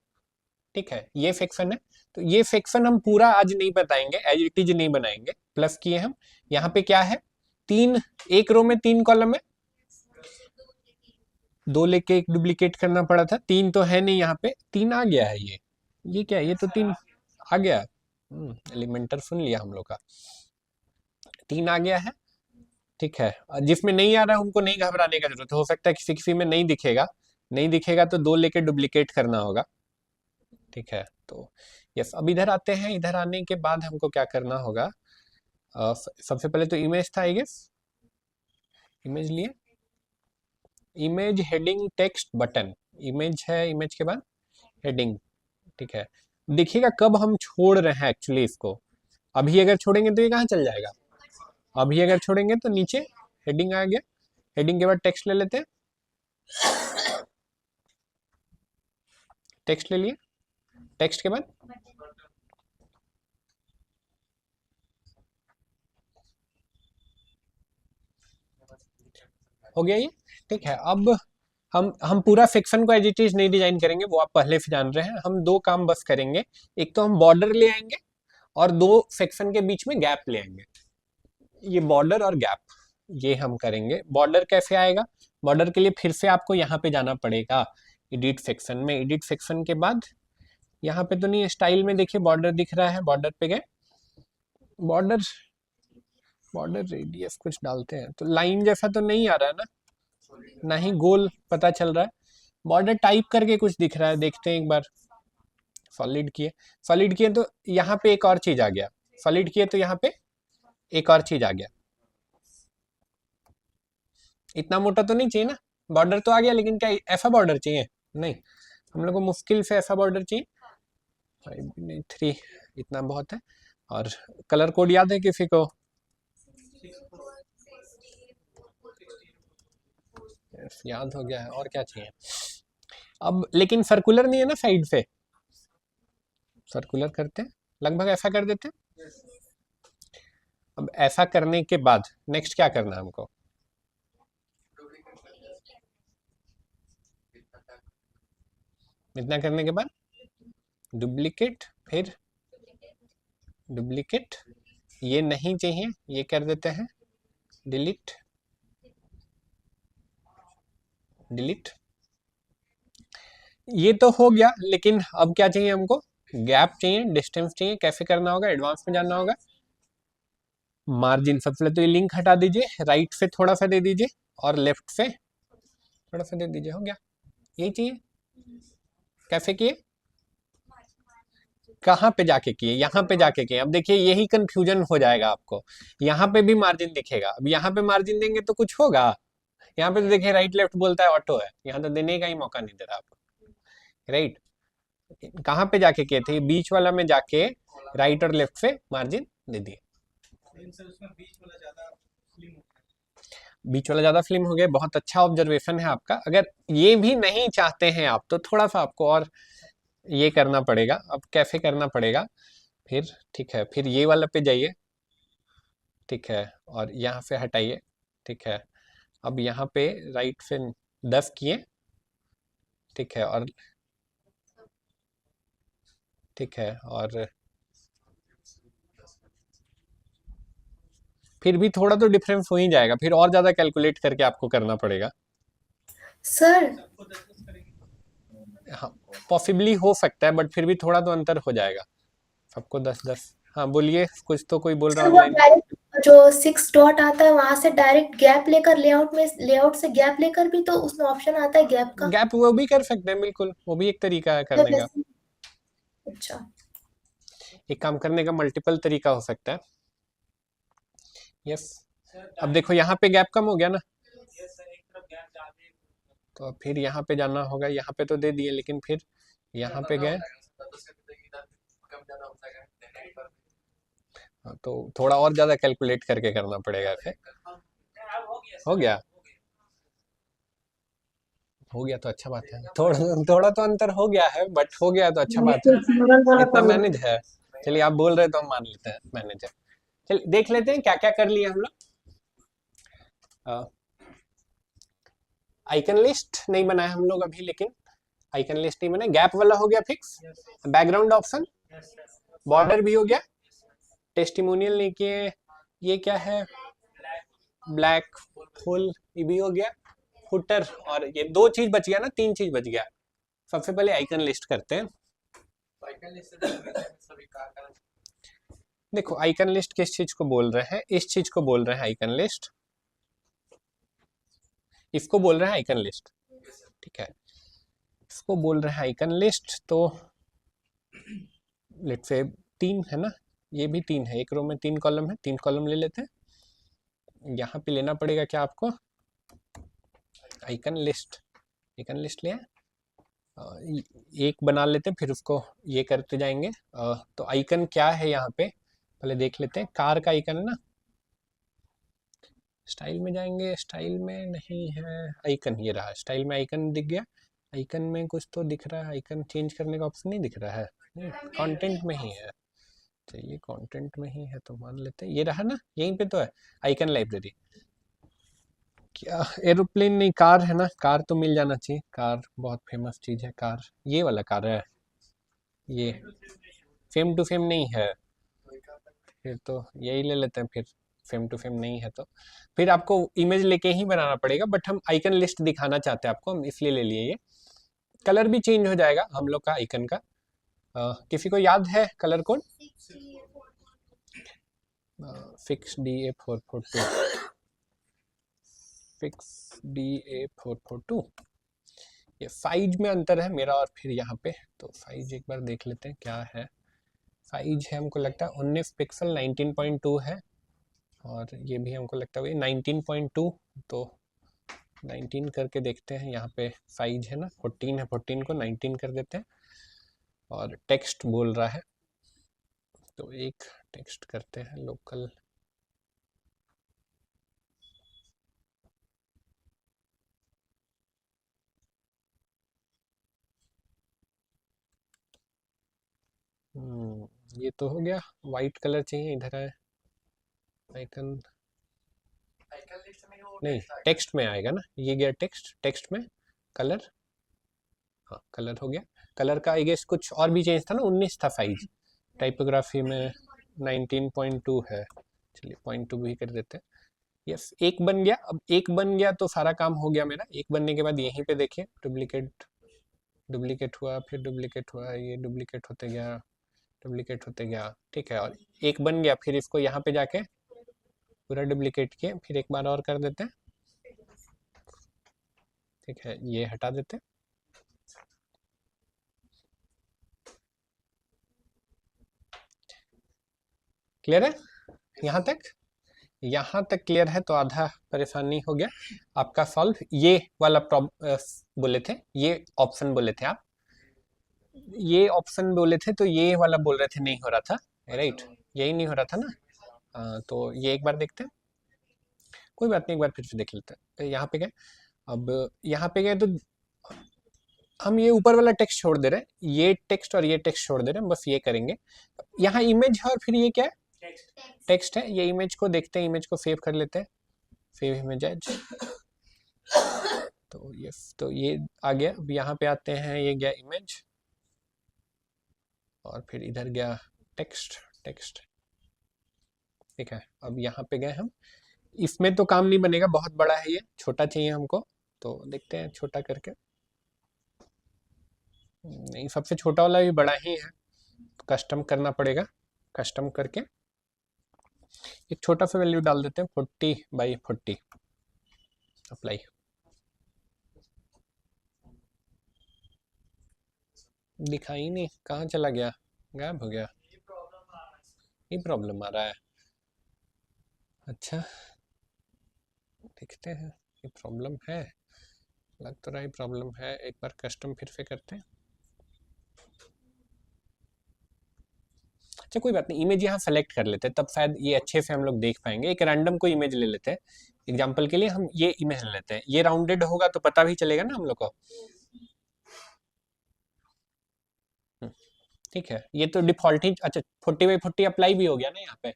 ठीक है, ये सेक्शन है, तो ये सेक्शन हम पूरा आज नहीं बताएंगे, एज इट इज नहीं बनाएंगे। प्लस किए हम, यहाँ पे क्या है? तीन, एक रो में 3 कॉलम है, 2 लेके एक डुप्लीकेट करना पड़ा था। 3 तो है नहीं, यहाँ पे 3 आ गया है। ये क्या है? ये तो 3 आ गया। एलिमेंटर सुन लिया हम लोग का, 3 आ गया है। ठीक है, जिसमें नहीं आ रहा है उनको नहीं घबराने का जरूरत है। हो सकता है किसी किसी में नहीं दिखेगा, नहीं दिखेगा तो 2 लेके डुप्लीकेट करना होगा। ठीक है, तो यस अब इधर आते हैं। इधर आने के बाद हमको क्या करना होगा? सबसे पहले तो इमेज था आई गेस, इमेज लिए, image heading text button, image है, इमेज के बाद हेडिंग, ठीक है। देखिएगा कब हम छोड़ रहे हैं एक्चुअली इसको, अभी अगर छोड़ेंगे तो ये कहाँ चल जाएगा, अभी अगर छोड़ेंगे तो नीचे हेडिंग आ गया, हेडिंग के बाद टेक्स्ट ले लेते हैं, टेक्स्ट ले लिए, टेक्स्ट के बाद हो गया ये, ठीक है। अब हम पूरा सेक्शन को एज इट इज नहीं डिजाइन करेंगे, वो आप पहले से जान रहे हैं। हम दो काम बस करेंगे, एक तो हम बॉर्डर ले आएंगे और दो सेक्शन के बीच में गैप ले आएंगे, ये बॉर्डर और गैप, ये हम करेंगे। बॉर्डर कैसे आएगा, बॉर्डर के लिए फिर से आपको यहाँ पे जाना पड़ेगा एडिट सेक्शन में, एडिट सेक्शन के बाद यहाँ पे तो नहीं, स्टाइल में देखिए बॉर्डर दिख रहा है, बॉर्डर पे गए, बॉर्डर रेडियस कुछ डालते हैं तो लाइन जैसा तो नहीं आ रहा है ना, ना ही गोल पता चल रहा है, बॉर्डर टाइप करके कुछ दिख रहा है, देखते हैं एक बार। सॉलिड किए तो यहाँ पे एक और चीज आ गया, सॉलिड किए तो यहाँ पे एक और चीज आ गया, इतना मोटा तो नहीं चाहिए ना, बॉर्डर तो आ गया, लेकिन क्या ऐसा बॉर्डर चाहिए, नहीं, हम लोग को मुश्किल से ऐसा बॉर्डर चाहिए, 3 इतना बहुत है। और कलर कोड याद है किसी को, याद हो गया है, और क्या चाहिए अब, लेकिन सर्कुलर नहीं है ना साइड से, सर्कुलर करते हैं, लगभग ऐसा कर देते हैं। अब ऐसा करने के बाद नेक्स्ट क्या करना है हमको, इतना करने के बाद डुप्लीकेट, फिर डुप्लीकेट, ये नहीं चाहिए, ये कर देते हैं डिलीट, डिलीट, ये तो हो गया, लेकिन अब क्या चाहिए हमको, गैप चाहिए, डिस्टेंस चाहिए, कैसे करना होगा, एडवांस में जानना होगा। मार्जिन सबसे पहले तो ये लिंक हटा दीजिए, राइट से थोड़ा सा दे दीजिए और लेफ्ट से थोड़ा सा दे दीजिए, हो गया, यही चाहिए। कैसे किए, कहाँ पे जाके किए, यहाँ पे जाके किए। अब देखिए यही कंफ्यूजन हो जाएगा आपको, यहाँ पे भी मार्जिन दिखेगा, अब यहाँ पे मार्जिन देंगे तो कुछ होगा, यहाँ पे तो देखिए राइट लेफ्ट बोलता है ऑटो है, यहाँ तो देने का ही मौका नहीं दे रहा आपको, राइट। कहाँ पे जाके किए थे, बीच वाला में जाके राइट और लेफ्ट से मार्जिन दे दिए, बीच वाला ज्यादा फिल्म हो गया, बहुत अच्छा ऑब्जर्वेशन है आपका। अगर ये भी नहीं चाहते हैं आप तो थोड़ा सा आपको और ये करना पड़ेगा, अब कैसे करना पड़ेगा फिर, ठीक है, फिर ये वाला पे जाइए, ठीक है, और यहाँ से हटाइए, ठीक है। अब यहाँ पे राइट से 10 किए, ठीक है, और ठीक है, और फिर भी थोड़ा तो डिफरेंस हो ही जाएगा, फिर और ज्यादा कैलकुलेट करके आपको करना पड़ेगा सर। हाँ, पॉसिबली हो सकता है, बट फिर भी थोड़ा तो अंतर हो जाएगा, सबको 10-10। हाँ बोलिए, कुछ तो कोई बोल रहा है ऑनलाइन। डायरेक्ट जो 6 डॉट आता है वहां से डायरेक्ट गैप लेकर लेआउट से गैप लेकर भी तो उसमें ऑप्शन आता है गैप का, गैप वो भी कर सकते हैं, बिल्कुल वो भी एक तरीका है करने का। अच्छा, एक काम करने का मल्टीपल तरीका हो सकता है, यस। अब देखो यहाँ पे गैप कम हो गया ना, तो फिर यहाँ पे जाना होगा, यहाँ पे तो दे दिए, लेकिन फिर यहाँ पे गए, हाँ, तो थोड़ा और ज्यादा कैलकुलेट करके करना पड़ेगा फिर। हो गया, हो गया तो अच्छा बात है, थोड़ा तो अंतर हो गया है, बट हो गया तो अच्छा बात है, इतना मैनेज है। चलिए आप बोल रहे तो हम मान लेते हैं मैनेज है। चलिए देख लेते हैं क्या क्या कर लिए हम लोग। आइकन लिस्ट नहीं बनाया हम लोग अभी, लेकिन आइकन लिस्ट नहीं बना, गैप वाला हो गया फिक्स, बैकग्राउंड ऑप्शन, बॉर्डर भी हो गया, टेस्टिमोनियल नहीं किए, ये क्या है, ब्लैक फुल, ये भी हो गया, फुटर, और ये 2 चीज बच गया ना, 3 चीज बच गया। सबसे पहले आइकन लिस्ट करते हैं। देखो आइकन लिस्ट किस चीज को बोल रहे हैं, इस चीज को बोल रहे हैं आइकन लिस्ट, इसको बोल रहे हैं आइकन लिस्ट, ठीक है, इसको बोल रहे हैं आइकन लिस्ट। तो लेट्स से 3 है ना, ये भी 3 है, एक रो में 3 कॉलम है, 3 कॉलम ले लेते हैं। यहाँ पे लेना पड़ेगा क्या आपको, आइकन लिस्ट। आइकन लिस्ट लिया, एक बना लेते हैं, फिर उसको ये करते जाएंगे। तो आइकन क्या है यहाँ पे पहले देख लेते हैं। कार का आइकन है ना, स्टाइल में जाएंगे, स्टाइल में नहीं है आइकन, ये रहा स्टाइल में आइकन दिख गया। आइकन में कुछ तो दिख रहा है, आइकन चेंज करने का ऑप्शन नहीं दिख रहा है, कंटेंट में ही है। तो ये कंटेंट में ही है तो मान लेते हैं, ये रहा ना, यहीं पे तो है आइकन लाइब्रेरी। क्या एरोप्लेन नहीं, कार है ना, कार तो मिल जाना चाहिए, कार बहुत फेमस चीज है कार। ये वाला कार है, ये फेम टू फेम नहीं है, फिर तो यही ले लेते हैं। फिर फेम टू फेम नहीं है तो फिर आपको इमेज लेके ही बनाना पड़ेगा, बट हम आइकन लिस्ट दिखाना चाहते हैं आपको, हम इसलिए ले लिए। ये कलर भी चेंज हो जाएगा हम लोग का आइकन का। किसी को याद है colour code? Fix DA442, fix DA442। ये साइज में अंतर है मेरा और फिर यहाँ पे, तो साइज एक बार देख लेते हैं क्या है। साइज है हमको लगता है 19 पिक्सल 19.2 है, और ये भी हमको लगता है 19.2, तो 19 करके देखते हैं। यहाँ पे साइज है ना 14 है, 14 को 19 कर देते हैं। और टेक्स्ट बोल रहा है, तो एक टेक्स्ट करते हैं लोकल। ये तो हो गया। वाइट कलर चाहिए, इधर है आइकन, आइकन लिस्ट में वो नहीं टेक्स्ट में आएगा ना, ये गया टेक्स्ट, टेक्स्ट में कलर, हाँ कलर हो गया। कलर का आई गेस कुछ और भी चेंज था ना, 19 था साइज, टाइपोग्राफी में 19.2 है, चलिए 0.2 भी कर देते हैं। यस, एक बन गया। अब एक बन गया तो सारा काम हो गया मेरा। एक बनने के बाद यहीं पे देखिए डुप्लीकेट, डुप्लीकेट हुआ, फिर डुप्लीकेट हुआ, ये डुप्लीकेट होते गया, डुप्लीकेट होते गया, ठीक है। और एक बन गया, फिर इसको यहाँ पे जाके पूरा डुप्लीकेट किए, फिर एक बार और कर देते हैं, ठीक है, ये हटा देते हैं। क्लियर है यहाँ तक? यहाँ तक क्लियर है तो आधा परेशानी हो गया आपका सॉल्व। ये वाला प्रॉब्लम बोले थे, ये ऑप्शन बोले थे आप, ये ऑप्शन बोले थे, तो ये वाला बोल रहे थे नहीं हो रहा था, राइट, यही नहीं हो रहा था ना। तो ये एक बार देखते हैं, कोई बात नहीं, एक बार फिर से देख लेते हैं। तो यहाँ पे गए, अब यहाँ पे गए तो हम ये ऊपर वाला टेक्स्ट छोड़ दे रहे हैं, ये टेक्स्ट और ये टेक्स्ट छोड़ दे रहे हैं, बस ये करेंगे। यहाँ इमेज है और फिर ये क्या है, टेक्स्ट है। ये इमेज को देखते हैं, इमेज को सेव कर लेते हैं, सेव इमेज एज। तो ये आ गया। अब यहाँ पे आते हैं, ये गया इमेज, और फिर इधर गया टेक्स्ट, टेक्स्ट, ठीक है। अब यहाँ पे गए हम, इसमें तो काम नहीं बनेगा, बहुत बड़ा है ये, छोटा चाहिए हमको, तो देखते हैं छोटा करके। नहीं, सबसे छोटा वाला भी बड़ा ही है, कस्टम करना पड़ेगा, कस्टम करके एक छोटा सा वैल्यू डाल देते हैं, 40x40, अप्लाई। दिखाई नहीं, कहाँ चला गया, गायब हो गया, ये प्रॉब्लम आ रहा है। अच्छा, देखते हैं, ये प्रॉब्लम है, लग तो रहा है प्रॉब्लम है। एक बार कस्टम फिर से करते हैं। अच्छा कोई बात नहीं, इमेज यहाँ सेलेक्ट कर लेते हैं, तब शायद ये अच्छे से हम लोग देख पाएंगे। एक रैंडम कोई इमेज ले लेते हैं, एग्जांपल के लिए हम ये इमेज ले लेते हैं, ये राउंडेड होगा तो पता भी चलेगा ना हम लोग को, ठीक है। ये तो डिफॉल्ट ही, अच्छा 40x40 अप्लाई भी हो गया ना यहाँ पे,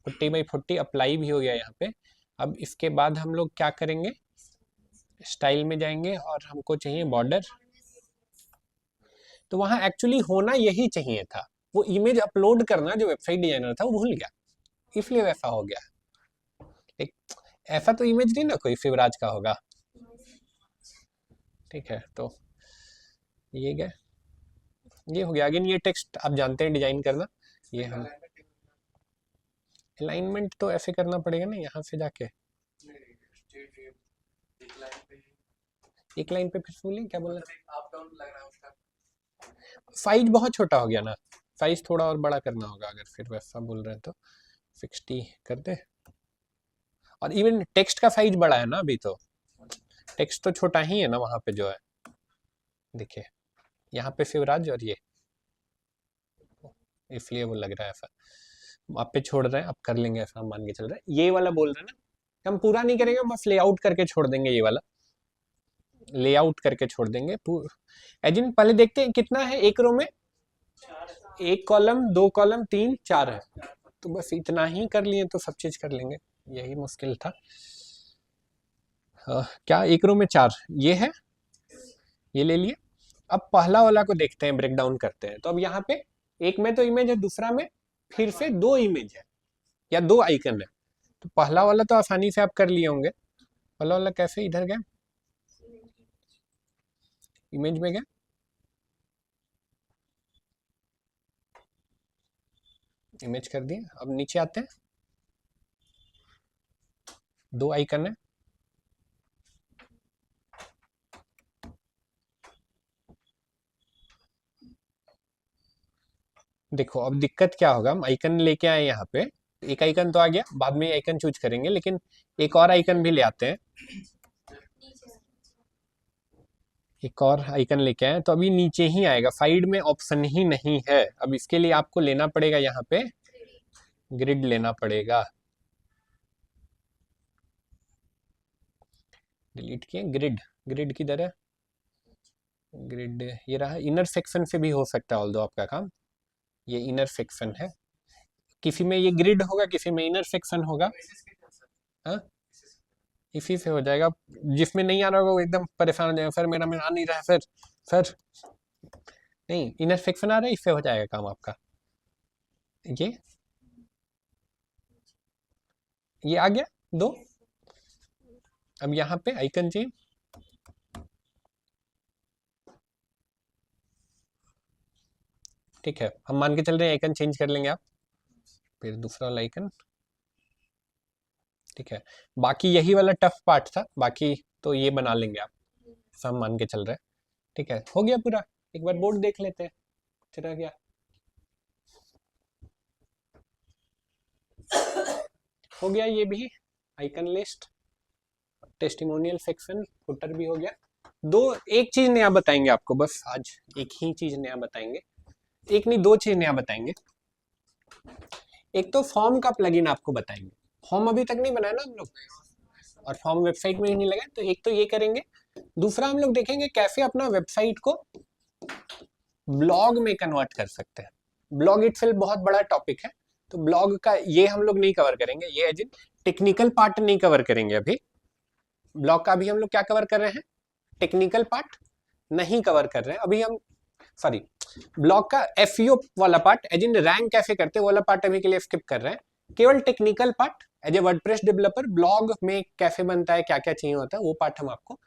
40x40 अप्लाई भी हो गया यहाँ पे। अब इसके बाद हम लोग क्या करेंगे, स्टाइल में जाएंगे और हमको चाहिए बॉर्डर। तो वहां एक्चुअली होना यही चाहिए था, वो इमेज अपलोड करना जो वेबसाइट डिजाइनर था वो भूल गया, इसलिए वैसा हो गया। एक ऐसा तो इमेज नहीं ना कोई शिवराज का होगा, ठीक है। तो ये गया, ये हो गया। अगेन ये टेक्स्ट आप जानते हैं डिजाइन करना, ये हम अलाइनमेंट तो ऐसे करना पड़ेगा ना, यहाँ से जाके एक लाइन पे फिर बोलिए क्या बोलना, अप डाउन लग रहा है उसका। साइज बहुत छोटा हो गया ना, साइज थोड़ा और बड़ा करना होगा, अगर फिर वैसा बोल रहे हैं तो 60 कर दे। और इवन टेक्स्ट का साइज बड़ा है ना, अभी तो टेक्स्ट तो छोटा ही है ना वहाँ पे जो है, देखिए यहाँ पे शिवराज और ये, इसलिए वो लग रहा है ऐसा। आप पे छोड़ रहे हैं, आप कर लेंगे ऐसा, हम मान के चल रहे हैं। ये वाला बोल रहे हैं ना, हम पूरा नहीं करेंगे, बस लेआउट करके छोड़ देंगे, ये वाला लेआउट करके छोड़ देंगे। एजिन पहले देखते हैं कितना है एक रो में, 1 कॉलम 2 कॉलम 3 4 है, तो बस इतना ही कर लिए तो सब चीज कर लेंगे, यही मुश्किल था। क्या 1 रो में 4 ये है, ये ले लिए। अब पहला वाला को देखते हैं, ब्रेक डाउन करते हैं। तो अब यहाँ पे एक में तो इमेज है, दूसरा में फिर से 2 इमेज है या 2 आइकन है। तो पहला वाला तो आसानी से आप कर लिए होंगे। पहला वाला कैसे इधर गया, इमेज में गया, इमेज कर दिए। अब नीचे आते हैं, 2 आइकन है, देखो अब दिक्कत क्या होगा, हम आइकन लेके आए यहाँ पे, एक आइकन तो आ गया, बाद में आइकन चूज करेंगे, लेकिन एक और आइकन भी ले आते हैं, एक और आइकन लेके आए तो अभी नीचे ही आएगा, साइड में ऑप्शन ही नहीं है। अब इसके लिए आपको लेना पड़ेगा यहाँ पे ग्रिड लेना पड़ेगा, डिलीट किए ग्रिड, ग्रिड किधर है, ग्रिड ये रहा। इनर सेक्शन से भी हो सकता है ऑल्दो आपका काम, ये इनर सेक्शन है, किसी में ये ग्रिड होगा, किसी में इनर सेक्शन होगा। हाँ इसी से हो जाएगा, जिसमें नहीं आ रहा होगा वो एकदम परेशान हो जाएगा, सर मेरा में आ नहीं रहा है सर नहीं, इनर सेक्शन आ रहा है, इससे हो जाएगा काम आपका। ये आ गया 2। अब यहाँ पे आइकन चेंज, ठीक है, हम मान के चल रहे हैं आइकन चेंज कर लेंगे आप, फिर दूसरा वाला आइकन, ठीक है। बाकी यही वाला टफ पार्ट था, बाकी तो ये बना लेंगे आप, सब मान के चल रहे हैं, ठीक है। हो गया पूरा, एक बार बोर्ड देख लेते हैं, चला गया, हो गया ये भी icon list, testimonial section, footer भी हो गया। एक चीज नया बताएंगे आपको, बस आज एक ही चीज नया बताएंगे, एक नहीं 2 चीज नया बताएंगे। एक तो फॉर्म का प्लगइन आपको बताएंगे, फॉर्म अभी तक नहीं बनाया ना हम लोग, और फॉर्म वेबसाइट में ही नहीं लगा, तो एक तो ये करेंगे। दूसरा हम लोग देखेंगे कैसे अपना वेबसाइट को ब्लॉग में कन्वर्ट कर सकते हैं। ब्लॉग इटसेल्फ बहुत बड़ा टॉपिक है, तो ब्लॉग का ये हम लोग नहीं कवर करेंगे, ये एज टेक्निकल पार्ट नहीं कवर करेंगे अभी। ब्लॉग का अभी हम लोग क्या कवर कर रहे हैं, टेक्निकल पार्ट नहीं कवर कर रहे हैं अभी हम, सॉरी ब्लॉग का एसईओ वाला पार्ट, एज इन रैंक कैसे करते हैं वाला पार्ट अभी के लिए स्किप कर रहे हैं। केवल technical part as a WordPress developer blog में कैसे बनता है, क्या क्या चाहिए होता है, वो पार्ट हम आपको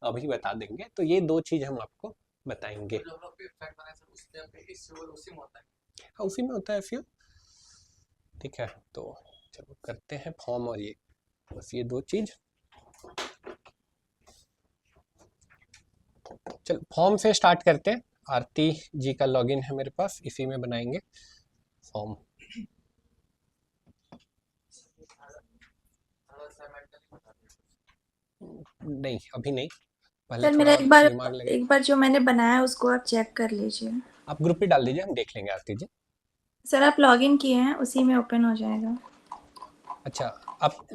अभी बता देंगे। तो ये 2 चीज हम आपको बताएंगे। हाँ उसी में होता है एसईओ, ठीक है। तो चलो करते हैं फॉर्म, और ये बस ये 2 चीज। चल फॉर्म से स्टार्ट करते हैं। आरती जी का लॉगिन है मेरे पास, इसी में बनाएंगे फॉर्म। नहीं अभी नहीं, पहले सर मेरा दिमाग लगे। एक बार जो मैंने बनाया उसको आप चेक कर लीजिए, आप ग्रुप पे डाल दीजिए, हम देख लेंगे आरती जी। सर आप लॉगिन किए हैं, उसी में ओपन हो जाएगा। अच्छा आप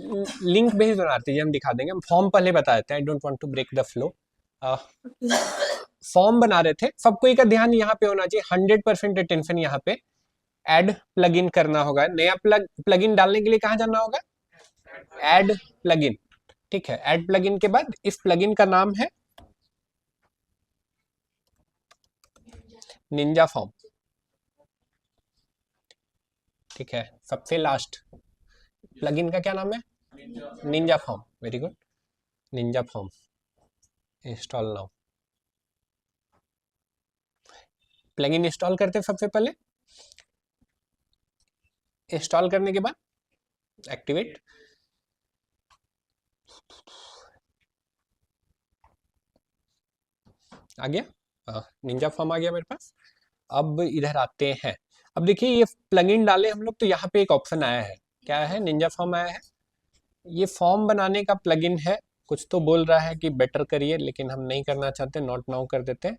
लिंक भेज दो आरती जी, हम दिखा देंगे। हम फॉर्म पहले बता देते हैं, I don't want to break the flow. Form बना रहे थे, सबको एक ध्यान यहाँ पे होना चाहिए, 100% अटेंशन यहाँ पे। ऐड प्लगइन करना होगा, नया प्लगइन डालने के लिए कहाँ जाना होगा, ऐड प्लगइन, ठीक है। ऐड प्लगइन के बाद इस प्लगइन का नाम है निंजा फॉर्म, ठीक है। सबसे लास्ट प्लगइन का क्या नाम है, Ninja form, very good, Ninja form. Install now, plugin install करते हैं सबसे पहले। इंस्टॉल करने के बाद एक्टिवेट, आ गया निंजा फॉर्म आ गया मेरे पास। अब इधर आते हैं, अब देखिए ये प्लगइन डाले हम लोग तो यहाँ पे एक ऑप्शन आया है, क्या है, निंजा फॉर्म आया है। ये फॉर्म बनाने का प्लगइन है, कुछ तो बोल रहा है कि बेटर करिए, लेकिन हम नहीं करना चाहते, नॉट नाउ कर देते हैं।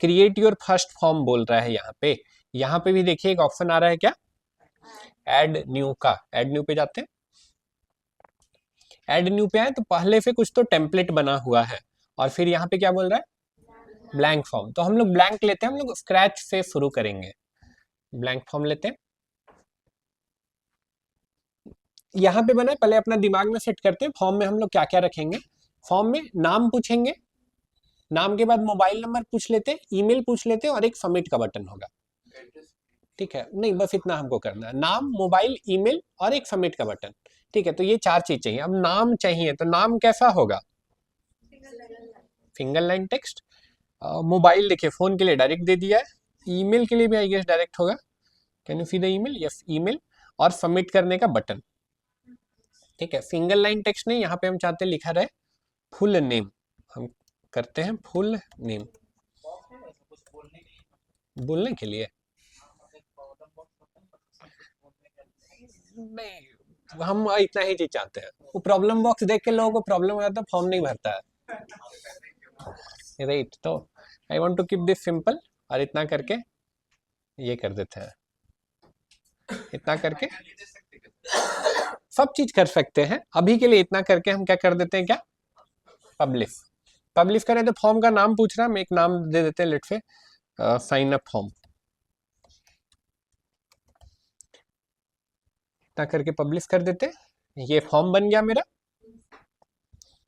क्रिएट योर फर्स्ट फॉर्म बोल रहा है यहाँ पे। यहाँ पे भी देखिए एक ऑप्शन आ रहा है क्या, ऐड न्यू का। ऐड न्यू पे जाते हैं, ऐड न्यू पे आए तो पहले से कुछ तो टेम्पलेट बना हुआ है और फिर यहाँ पे क्या बोल रहा है, ब्लैंक फॉर्म। तो हम लोग ब्लैंक लेते हैं, हम लोग स्क्रैच से शुरू करेंगे। ब्लैंक फॉर्म लेते हैं, यहाँ पे बना है, पहले अपना दिमाग में सेट करते हैं फॉर्म में हम लोग क्या क्या रखेंगे। फॉर्म में नाम पूछेंगे, नाम के बाद मोबाइल नंबर पूछ लेते हैं, ईमेल पूछ लेते हैं और एक सबमिट का बटन होगा। ठीक है, नहीं बस इतना हमको करना है, नाम, मोबाइल, ईमेल और एक सबमिट का बटन। ठीक है, तो ये 4 चीज चाहिए। अब नाम चाहिए तो नाम कैसा होगा, सिंगल लाइन टेक्स्ट। मोबाइल देखिए फोन के लिए डायरेक्ट दे दिया है, ईमेल के लिए भी आई गेस डायरेक्ट होगा, can you see the email, yes email, और सबमिट करने का बटन। ठीक है, सिंगल लाइन टेक्स्ट नहीं, यहाँ पे हम चाहते लिखा रहे फुल नेम, हम करते हैं फुल नेम बोलने के लिए। नहीं, हम इतना ही चीज चाहते हैं। वो प्रॉब्लम बॉक्स देख के लोगों को प्रॉब्लम हो जाता है, फॉर्म नहीं भरता है, राइट। तो I want to keep this simple, और इतना करके ये कर देते हैं, इतना करके सब चीज कर सकते हैं। अभी के लिए इतना करके हम क्या कर देते हैं, क्या, पब्लिश। पब्लिश करें तो फॉर्म का नाम पूछ रहा है, हम एक नाम दे देते हैं, लेट से साइन अप फॉर्म। इतना करके पब्लिश कर देते हैं। ये फॉर्म बन गया मेरा,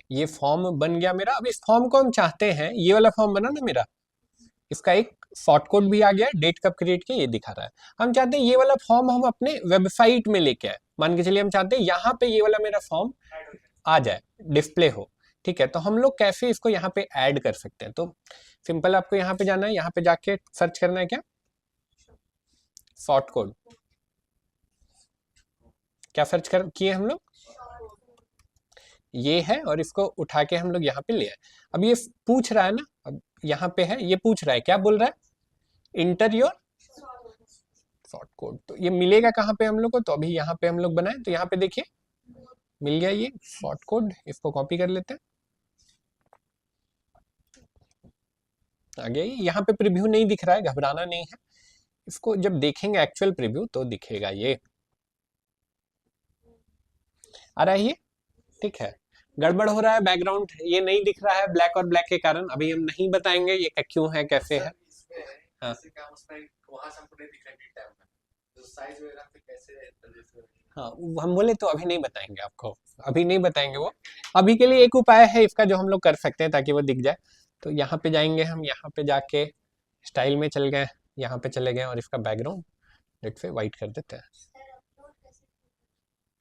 ये फॉर्म बन गया मेरा। अब इस फॉर्म को हम चाहते हैं, ये वाला फॉर्म बना ना मेरा, इसका एक शॉर्ट कोड भी आ गया, डेट कब क्रिएट किया ये दिखा रहा है। हम चाहते हैं ये वाला फॉर्म हम अपने वेबसाइट में लेके आए। मान के चलिए हम चाहते हैं यहाँ पे ये वाला मेरा फॉर्म आ जाए, डिस्प्ले हो। ठीक है, तो हम लोग कैसे इसको यहाँ पे ऐड कर सकते हैं। तो सिंपल आपको यहाँ पे जाना है, यहाँ पे जाके सर्च करना है क्या, शॉर्ट कोड। क्या सर्च कर किए हम लोग, ये है, और इसको उठा के हम लोग यहाँ पे ले आए। अब ये पूछ रहा है ना, अब यहाँ पे है, ये पूछ रहा है, क्या बोल रहा है, इंटर योर शॉर्ट कोड। तो ये मिलेगा कहाँ पे हम लोग को, तो अभी यहाँ पे हम लोग बनाए, तो यहाँ पे देखिए मिल गया ये शॉर्ट कोड। इसको कॉपी कर लेते हैं, आ गया। यहाँ पे प्रीव्यू नहीं दिख रहा है, घबराना नहीं है, इसको जब देखेंगे एक्चुअल प्रीव्यू तो दिखेगा। ये आ रहा है ये, ठीक है। गड़बड़ हो रहा है, बैकग्राउंड ये नहीं दिख रहा है ब्लैक और ब्लैक के कारण, अभी हम नहीं बताएंगे ये क्यों है, कैसे है। हाँ, हाँ हम बोले तो अभी नहीं बताएंगे आपको, अभी नहीं बताएंगे वो। अभी के लिए एक उपाय है इसका जो हम लोग कर सकते हैं ताकि वो दिख जाए। तो यहाँ पे जाएंगे हम, यहाँ पे जाके स्टाइल में चल गए, यहाँ पे चले गए और इसका बैकग्राउंड लेट से वाइट कर देते हैं,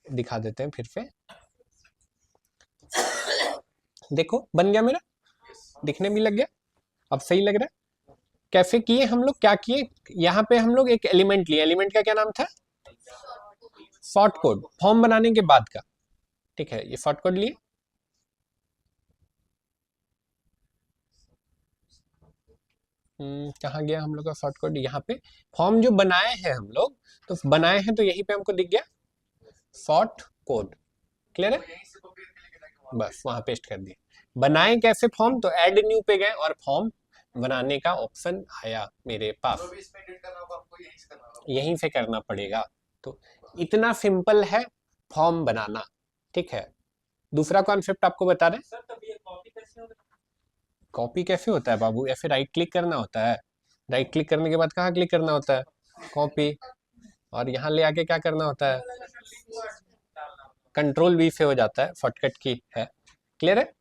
दिखा देते हैं फिर से। देखो बन गया मेरा, दिखने भी लग गया, अब सही लग रहा है। कैसे किए हम लोग, क्या किए, यहाँ पे हम लोग एक एलिमेंट लिए, एलिमेंट का क्या नाम था, शॉर्ट कोड, फॉर्म बनाने के बाद का। ठीक है, ये शॉर्ट कोड लिए, कहाँ गया हम लोग का शॉर्ट कोड, यहाँ पे फॉर्म जो बनाए हैं हम लोग, तो बनाए हैं तो यहीं पे हमको दिख गया शॉर्ट कोड। क्लियर है, बस वहां पेस्ट कर दिए। बनाए कैसे फॉर्म, तो ऐड न्यू पे गए और फॉर्म बनाने का ऑप्शन आया मेरे पास, यहीं से करना पड़ेगा। तो इतना सिंपल है फॉर्म बनाना। ठीक है, दूसरा कॉन्सेप्ट आपको बता रहे हैं, कॉपी कैसे होता है बाबू, ऐसे राइट क्लिक करना होता है, राइट क्लिक करने के बाद कहाँ क्लिक करना होता है, कॉपी, और यहाँ ले आके क्या करना होता है, कंट्रोल वी से हो जाता है, शॉर्टकट की है। क्लियर है,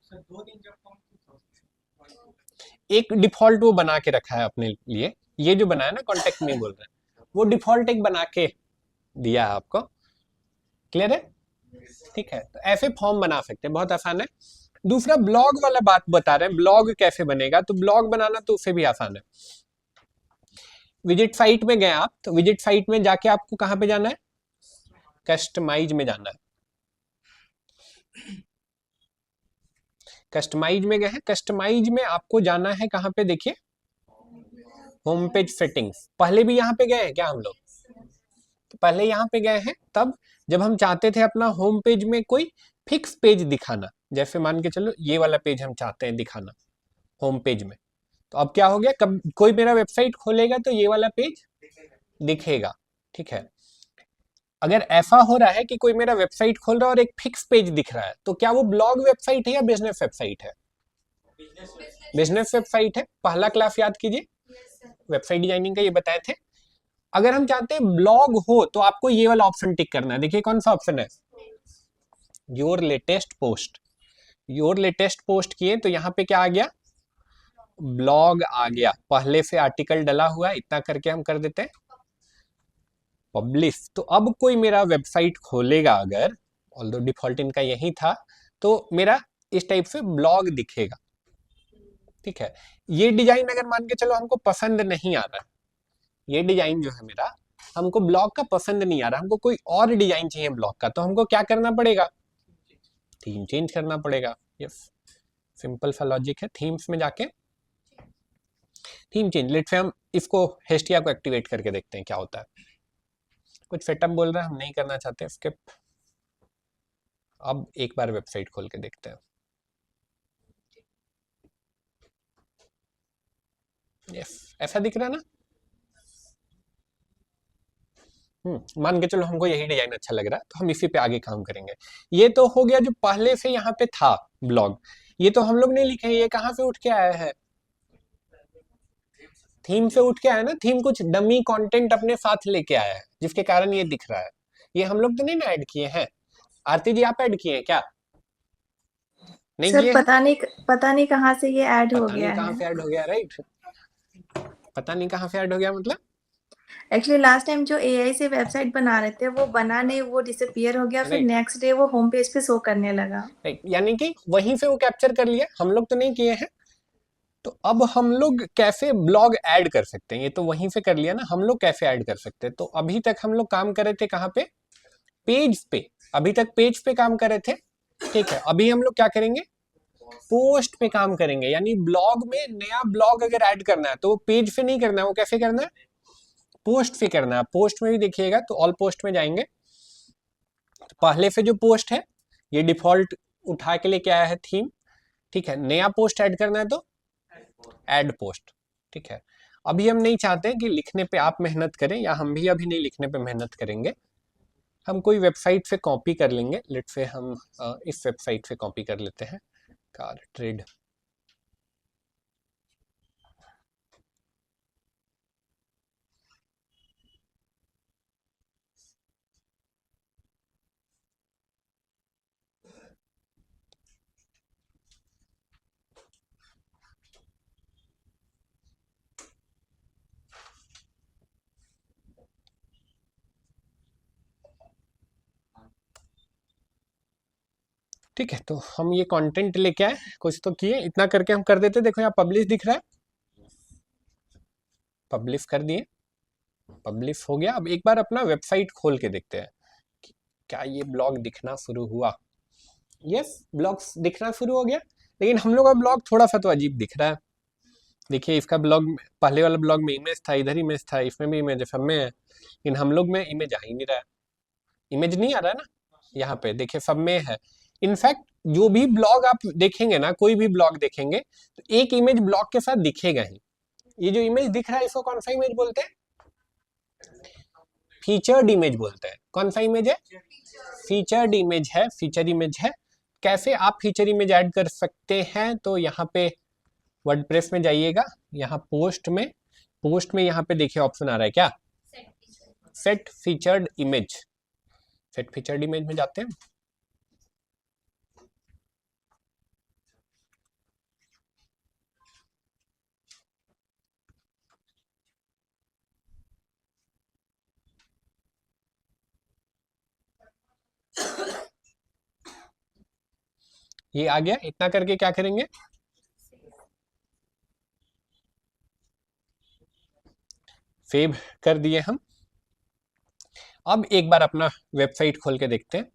एक डिफॉल्ट वो बना के रखा है अपने लिए, ये जो बनाया ना कॉन्टेक्ट में बोल रहे हैं, वो डिफॉल्ट एक बना के दिया है आपको। क्लियर है, ठीक है। तो ऐसे फॉर्म बना सकते हैं, बहुत आसान है। दूसरा ब्लॉग वाला बात बता रहे हैं, ब्लॉग कैसे बनेगा, तो ब्लॉग बनाना तो उससे भी आसान है। विजिट साइट में गए आप, तो विजिट साइट में जाके आपको कहाँ पे जाना है, कस्टमाइज में जाना है। कस्टमाइज में गए हैं, कस्टमाइज में आपको जाना है कहाँ पे, देखिए होम पेज सेटिंग्स। पहले भी यहाँ पे गए हैं क्या हम लोग, पहले यहाँ पे गए हैं तब जब हम चाहते थे अपना होम पेज में कोई फिक्स पेज दिखाना, जैसे मान के चलो ये वाला पेज हम चाहते हैं दिखाना होम पेज में, तो अब क्या हो गया, कब कोई मेरा वेबसाइट खोलेगा तो ये वाला पेज दिखेगा। ठीक है, अगर ऐसा हो रहा है कि कोई मेरा वेबसाइट खोल रहा है और एक फिक्स पेज दिख रहा है, तो क्या वो ब्लॉग वेबसाइट है या बिजनेस वेबसाइट है? बिजनेस वेबसाइट है। पहला क्लास याद कीजिए, वेबसाइट डिजाइनिंग का ये बताए थे। अगर हम चाहते हैं ब्लॉग हो तो आपको ये वाला ऑप्शन टिक करना है। देखिए कौन सा ऑप्शन है, your latest post. Your latest post किए तो यहाँ पे क्या आ गया, ब्लॉग आ गया। पहले से आर्टिकल डला हुआ है, इतना करके हम कर देते हैं पब्लिश। तो अब कोई मेरा वेबसाइट खोलेगा अगर, ऑल्दो डिफॉल्ट इनका यही था, तो मेरा इस टाइप से ब्लॉग दिखेगा। ठीक है, ये डिजाइन अगर मान के चलो हमको पसंद नहीं आ रहा है, ये डिजाइन जो है मेरा हमको ब्लॉग का पसंद नहीं आ रहा, हमको कोई और डिजाइन चाहिए ब्लॉग का, तो हमको क्या करना पड़ेगा, थीम चेंज करना पड़ेगा। यस, सिंपल सा लॉजिक है। थीम्स में जाके थीम चेंज, लेट से हम इसको हेस्टिया को एक्टिवेट करके देखते हैं क्या होता है। कुछ सेटअप बोल रहा है, हम नहीं करना चाहते, स्किप। अब एक बार वेबसाइट खोल के देखते हैं। यस, ऐसा दिख रहा है ना। मान के चलो हमको यही डिजाइन अच्छा लग रहा है, तो हम इसी पे आगे काम करेंगे। ये तो हो गया जो पहले से यहाँ पे था ब्लॉग, ये तो हम लोग नहीं लिखे, ये कहाँ से उठ के आया है, थीम से उठ के आया ना। थीम कुछ डमी कंटेंट अपने साथ लेके आया है, जिसके कारण ये दिख रहा है। ये हम लोग तो नहीं ना ऐड किए हैं। आरती जी आप ऐड किए हैं क्या? नहीं सर किए? पता नहीं कहाँ से ये ऐड हो पता गया नहीं कहाँ है। से ऐड हो गया, राइट। पता नहीं कहाँ से ऐड हो गया मतलब एक्चुअली लास्ट टाइम जो एआई से वेबसाइट बना रहे थे वो बना नहीं, वो डिसअपीयर हो गया, फिर Right. नेक्स्ट डे वो होम पेज पे शो करने लगा। राइट, यानी कि वहीं से वो कैप्चर कर लिया, हम लोग तो नहीं किए हैं। तो अब हम लोग कैसे ब्लॉग ऐड कर सकते हैं, ये तो वहीं से कर लिया ना, हम लोग कैसे ऐड कर सकते हैं। तो अभी तक हम लोग काम कर रहे थे कहाँ पे, पेज पे। अभी तक पेज पे काम कर रहे थे, ठीक है। अभी हम लोग क्या करेंगे, पोस्ट पे काम करेंगे। यानी ब्लॉग में नया ब्लॉग अगर ऐड करना है तो पेज पे नहीं करना है, वो कैसे करना है, पोस्ट पे करना है। पोस्ट में भी देखिएगा तो ऑल पोस्ट में जाएंगे, तो पहले से जो पोस्ट है ये डिफॉल्ट उठा के लेके आया है थीम, ठीक है। नया पोस्ट ऐड करना है तो ऐड पोस्ट, ठीक है। अभी हम नहीं चाहते कि लिखने पे आप मेहनत करें, या हम भी अभी नहीं लिखने पे मेहनत करेंगे। हम कोई वेबसाइट से कॉपी कर लेंगे। लेट से हम इस वेबसाइट से कॉपी कर लेते हैं, कार ट्रेड। ठीक है, तो हम ये कंटेंट लेके आए, कुछ तो किए, इतना करके हम कर देते। देखो यहाँ पब्लिश दिख रहा है, पब्लिश कर दिए, पब्लिश हो गया। अब एक बार अपना वेबसाइट खोल के देखते हैं कि क्या ये ब्लॉग दिखना शुरू हुआ। यस, ब्लॉग्स दिखना शुरू हो गया, लेकिन हम लोग का ब्लॉग थोड़ा सा तो अजीब दिख रहा है। देखिए इसका ब्लॉग, पहले वाला ब्लॉग में इमेज था, इधर इमेज था, इसमें भी इमेज है, सब में है, लेकिन हम लोग में इमेज आ ही नहीं रहा है। इमेज नहीं आ रहा है ना, यहाँ पे देखिए सब में है। इनफैक्ट जो भी ब्लॉग आप देखेंगे ना, कोई भी ब्लॉग देखेंगे तो एक इमेज ब्लॉग के साथ दिखेगा ही। ये जो इमेज दिख रहा है इसको कौन सा इमेज बोलते हैं, फीचर्ड इमेज बोलते हैं। कौन सा इमेज है, फीचर्ड इमेज है, फीचर इमेज है। कैसे आप फीचर इमेज ऐड कर सकते हैं, तो यहाँ पे वर्डप्रेस में जाइएगा, यहाँ पोस्ट में यहाँ पे देखिए ऑप्शन आ रहा है क्या, set featured image. Set featured image में जाते हैं, ये आ गया। इतना करके क्या करेंगे, सेव कर दिए हम। अब एक बार अपना वेबसाइट खोल के देखते हैं।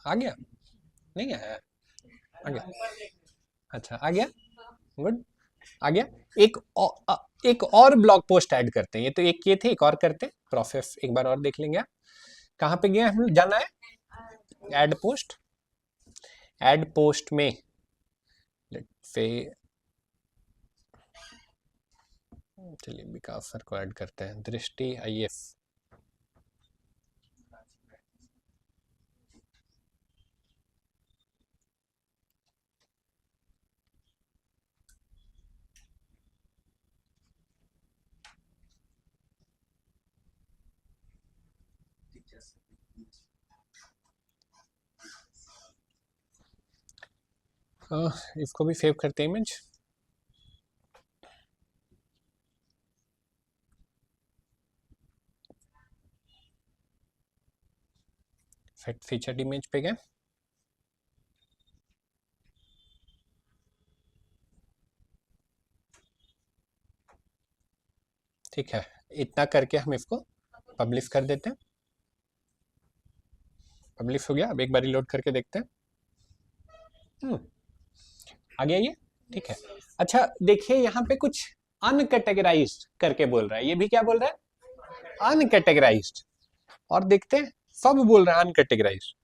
आ गया, नहीं आया, आ गया, अच्छा आ गया, गुड, आ गया। एक एक और ब्लॉग पोस्ट ऐड करते हैं। ये तो एक ये थे, एक और करते हैं। प्रोसेस एक बार और देख लेंगे। कहाँ पे गए हम, जाना है ऐड पोस्ट। ऐड पोस्ट में लेट्स से चलिए विकास सर को ऐड करते हैं। दृष्टि IF इसको भी सेव करते हैं इमेज। सेट फीचर्ड इमेज पे गए। ठीक है, इतना करके हम इसको पब्लिश कर देते हैं। पब्लिश हो गया। अब एक बार रिलोड करके देखते हैं। आ गया ये, ठीक है। अच्छा देखिए यहाँ पे कुछ अनकैटेगराइज्ड करके बोल रहा है। ये भी क्या बोल रहा है, अनकैटेगराइज्ड। और देखते हैं सब बोल रहा है अनकैटेगराइज्ड,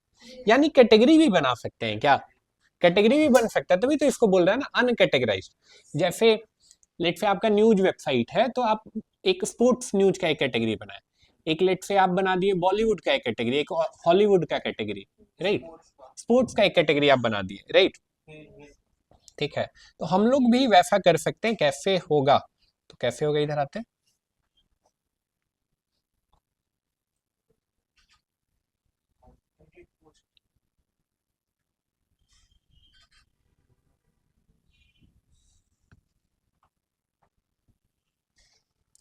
यानी कैटेगरी भी बना सकते हैं क्या, कैटेगरी भी बन सकता है, तभी तो इसको बोल रहा है ना अनकैटेगराइज्ड। जैसे लेट से आपका न्यूज वेबसाइट है तो आप एक स्पोर्ट्स न्यूज का एक कैटेगरी बनाए, एक लेट से आप बना दिए बॉलीवुड का एक कैटेगरी, एक हॉलीवुड का कैटेगरी, राइट, स्पोर्ट्स का एक कैटेगरी आप बना दिए, राइट। ठीक है, तो हम लोग भी वैसा कर सकते हैं। कैसे होगा, तो कैसे होगा, इधर आते हैं।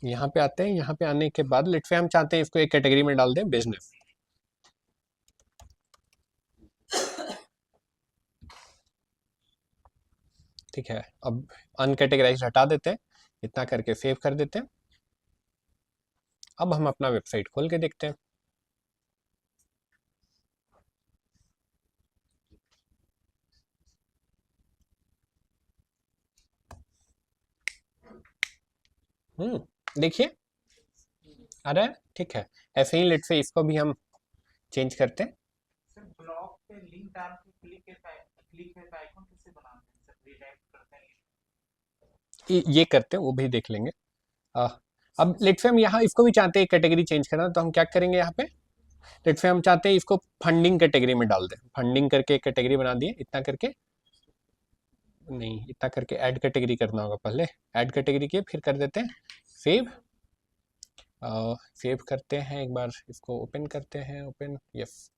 यहाँ पे आते हैं। यहाँ पे आने के बाद लेट से हम चाहते हैं इसको एक कैटेगरी में डाल दें, बिजनेस। ठीक है, अब अनकैटेगराइज हटा देते हैं, इतना करके सेव कर देते हैं। अब हम अपना वेबसाइट खोल के देखते हैं। देखिए आ रहा है, ठीक है। ऐसे ही लेट से इसको भी हम चेंज करते हैं। सर ब्लॉग पे लिंक डाल के क्लिक है आइकन कैसे बनाते हैं सर, रीडायरेक्ट करते हैं ये करते हैं, वो भी देख लेंगे। अब लेट से हम यहाँ इसको भी चाहते हैं कैटेगरी चेंज करना, तो हम क्या करेंगे यहाँ पे, लेट से हम चाहते हैं इसको फंडिंग कैटेगरी में डाल दें। फंडिंग करके एक कैटेगरी बना दिए, इतना करके नहीं, इतना करके ऐड कैटेगरी करना होगा पहले। ऐड कैटेगरी किए, फिर कर देते हैं सेव। सेव करते हैं, एक बार इसको ओपन करते हैं, ओपन, यस।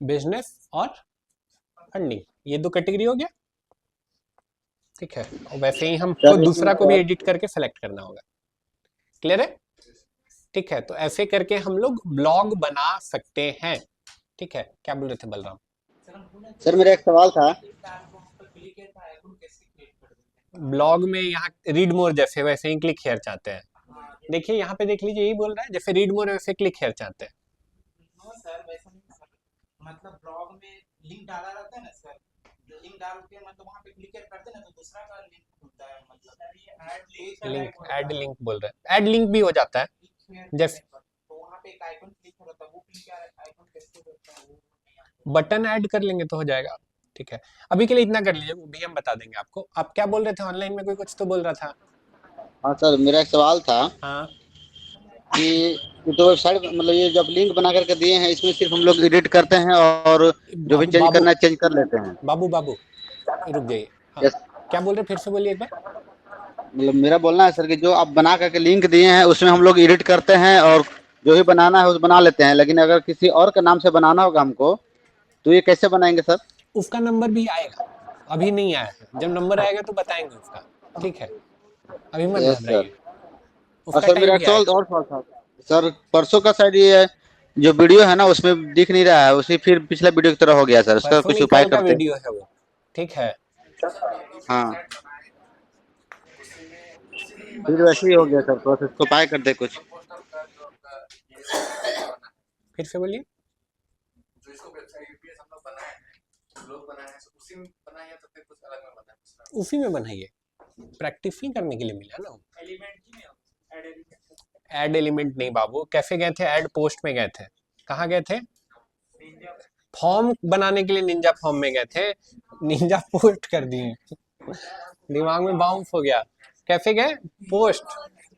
बिजनेस और फंडिंग, ये दो कैटेगरी हो गया, ठीक है। और वैसे ही हमको दूसरा को भी एडिट करके सेलेक्ट करना होगा। क्लियर है, ठीक है। तो ऐसे करके हम लोग ब्लॉग बना सकते हैं, ठीक है। क्या बोल रहे थे बलराम? सर मेरा एक सवाल था, ब्लॉग में यहाँ रीड मोर जैसे वैसे ही क्लिक हेयर चाहते हैं। देखिए यहाँ पे देख लीजिए, यही बोल रहा है जैसे रीड मोर वैसे क्लिक हेयर चाहते हैं। सर वैसा नहीं सर, मतलब ब्लॉग में लिंक डाला रहता है ना सर, लिंक डाल के मतलब वहां पे क्लिक करते हैं ना तो दूसरा का लिंक खुलता है, मतलब ये लिंक, ऐड लिंक बोल रहे हैं, ऐड लिंक भी हो जाता है। जैसे तो वहां पे एक आइकन क्लिक होता है, वो क्लिक आइकन कैसे होता है, बटन ऐड कर लेंगे तो हो जाएगा, ठीक है। अभी के लिए इतना कर लीजिए, वो भी हम बता देंगे आपको। आप क्या बोल रहे थे, ऑनलाइन में कोई कुछ तो बोल रहा था? हाँ सर मेरा एक सवाल था हाँ, कि तो वेबसाइट मतलब ये जब लिंक बना करके दिए हैं, इसमें सिर्फ हम लोग एडिट करते हैं और जो भी बाबू चेंज करना है चेंज कर लेते हैं। बाबू बाबू रुक जाइए। हाँ, यस, क्या बोल रहे, फिर से बोलिए एक बार। मतलब मेरा बोलना है सर कि जो आप बना करके लिंक दिए हैं उसमें हम लोग एडिट करते हैं और जो भी बनाना है उस बना लेते हैं, लेकिन अगर किसी और के नाम से बनाना होगा हमको तो ये कैसे बनाएंगे सर? उसका नंबर भी आएगा, अभी नहीं आया है, जब नंबर आएगा तो बताएंगे उसका, ठीक है। अभी मत यस घबराइए, सर। और उसका सर टाइम मेरा भी एक सवाल आएगा। और सवाल था सर, परसों का शायद ये जो वीडियो है ना उसमें दिख नहीं रहा है, उसी फिर पिछला वीडियो की तरह हो गया सर, उसका परसों कुछ नहीं, उपाय कल का करते। वीडियो है वो, ठीक है। हाँ फिर वैसे ही हो गया सर, तो इसको उपाय करते कुछ। फिर से बोलिए। जो इसको वेबसाइट पे हम लोग बनाए हैं, लोग बनाए हैं, उसी में बनाया तो फिर कुछ अलग में बना दूसरा उसी में बनाइए, प्रैक्टिस ही करने के लिए मिला ना। एलिमेंट ही नहीं ऐड एलिमेंट ऐड एलिमेंट नहीं बाबू, कैसे गए थे, ऐड पोस्ट में गए थे। कहाँ गए थे? निंजा फॉर्म बनाने के लिए निंजा फॉर्म में गए थे, निंजा पोस्ट कर दिए। दिमाग में बाउंस हो गया। कैसे गए? पोस्ट,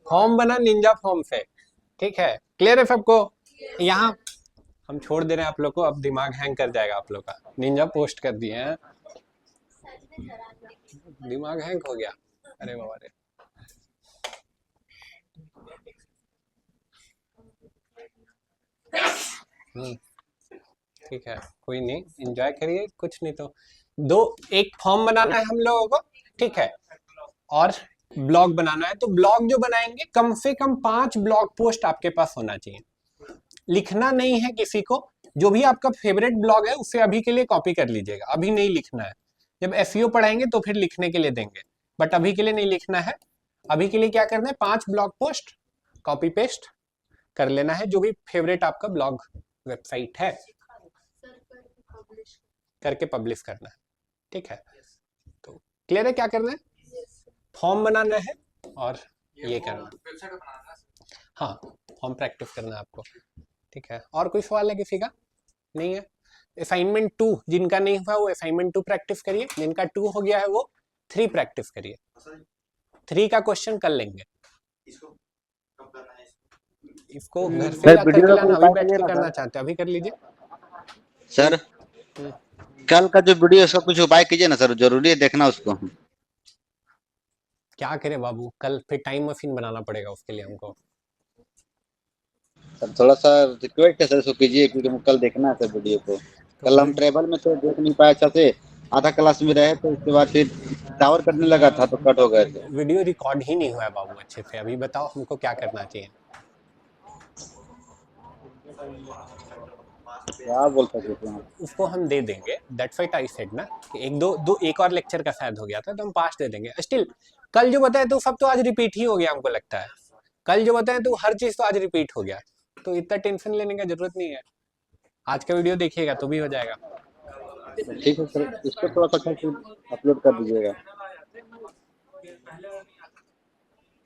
फॉर्म बना निंजा फॉर्म से। ठीक है, क्लियर है सबको? यहाँ हम छोड़ दे रहे हैं आप लोग को, अब दिमाग हैंग कर जाएगा आप लोग का। निंजा पोस्ट कर दिए हैं, दिमाग हैंग हो गया। अरे बाबा रे। ठीक है, कोई नहीं, एंजॉय करिए, कुछ नहीं तो एक फॉर्म बनाना है हम लोगों को, ठीक है, और ब्लॉग बनाना है। तो ब्लॉग जो बनाएंगे कम से कम 5 ब्लॉग पोस्ट आपके पास होना चाहिए। लिखना नहीं है किसी को, जो भी आपका फेवरेट ब्लॉग है उसे अभी के लिए कॉपी कर लीजिएगा, अभी नहीं लिखना है। जब एसईओ पढ़ाएंगे तो फिर लिखने के लिए देंगे, बट अभी के लिए नहीं लिखना है। अभी के लिए क्या करना है, 5 ब्लॉग पोस्ट कॉपी पेस्ट कर लेना है, जो भी फेवरेट आपका ब्लॉग वेबसाइट है करके पब्लिश करना है। ठीक है, तो क्लियर है क्या करना है? फॉर्म बनाना है और ये करना है। वेबसाइट बनाना है हाँ, फॉर्म प्रैक्टिस करना है आपको। ठीक है, और कोई सवाल है किसी का? नहीं है? असाइनमेंट 2 जिनका नहीं हुआ वो असाइनमेंट 2 प्रैक्टिस करिए, जिनका 2 हो गया है वो 3 प्रैक्टिस करिए। 3 का क्वेश्चन कर लेंगे। इसको घर से सर ला वीडियो करके का लाना, कोई अभी बात बैठ नहीं के है ना करना सर? चाहते हैं अभी कर लीजिए। सर कल का जो वीडियो उसका कुछ उपाय कीजिए ना सर, जरूरी है देखना उसको। क्या करें बाबू, कल फिर टाइम मशीन बनाना पड़ेगा उसके लिए हमको। सर थोड़ा सा रिक्वेस्ट है सर, इसको कीजिए क्योंकि मुझे कल देखना है सर वीडियो को। कल हम ट्रेवल में तो देख नहीं पाए अच्छा से, आधा क्लास में रहे तो उसके बाद फिर टावर कटने लगा था तो कट हो गए थे। वीडियो रिकॉर्ड ही नहीं हुआ है बाबू अच्छे से। अभी बताओ हमको क्या करना चाहिए? क्या बोल सकते हैं? उसको हम दे देंगे, दैट्स व्हाट आई सेड ना कि एक और लेक्चर का शायद हो गया था तो हम पास दे देंगे। स्टिल कल जो बताए तो सब तो आज रिपीट ही हो गया हमको लगता है। कल जो बताए तो हर चीज तो आज रिपीट हो गया, तो इतना टेंशन लेने का जरूरत नहीं है। आज का वीडियो देखिएगा तो भी हो जाएगा। ठीक है सर, इसको थोड़ा सा अच्छा अपलोड कर दीजिएगा। पहले वो नहीं आता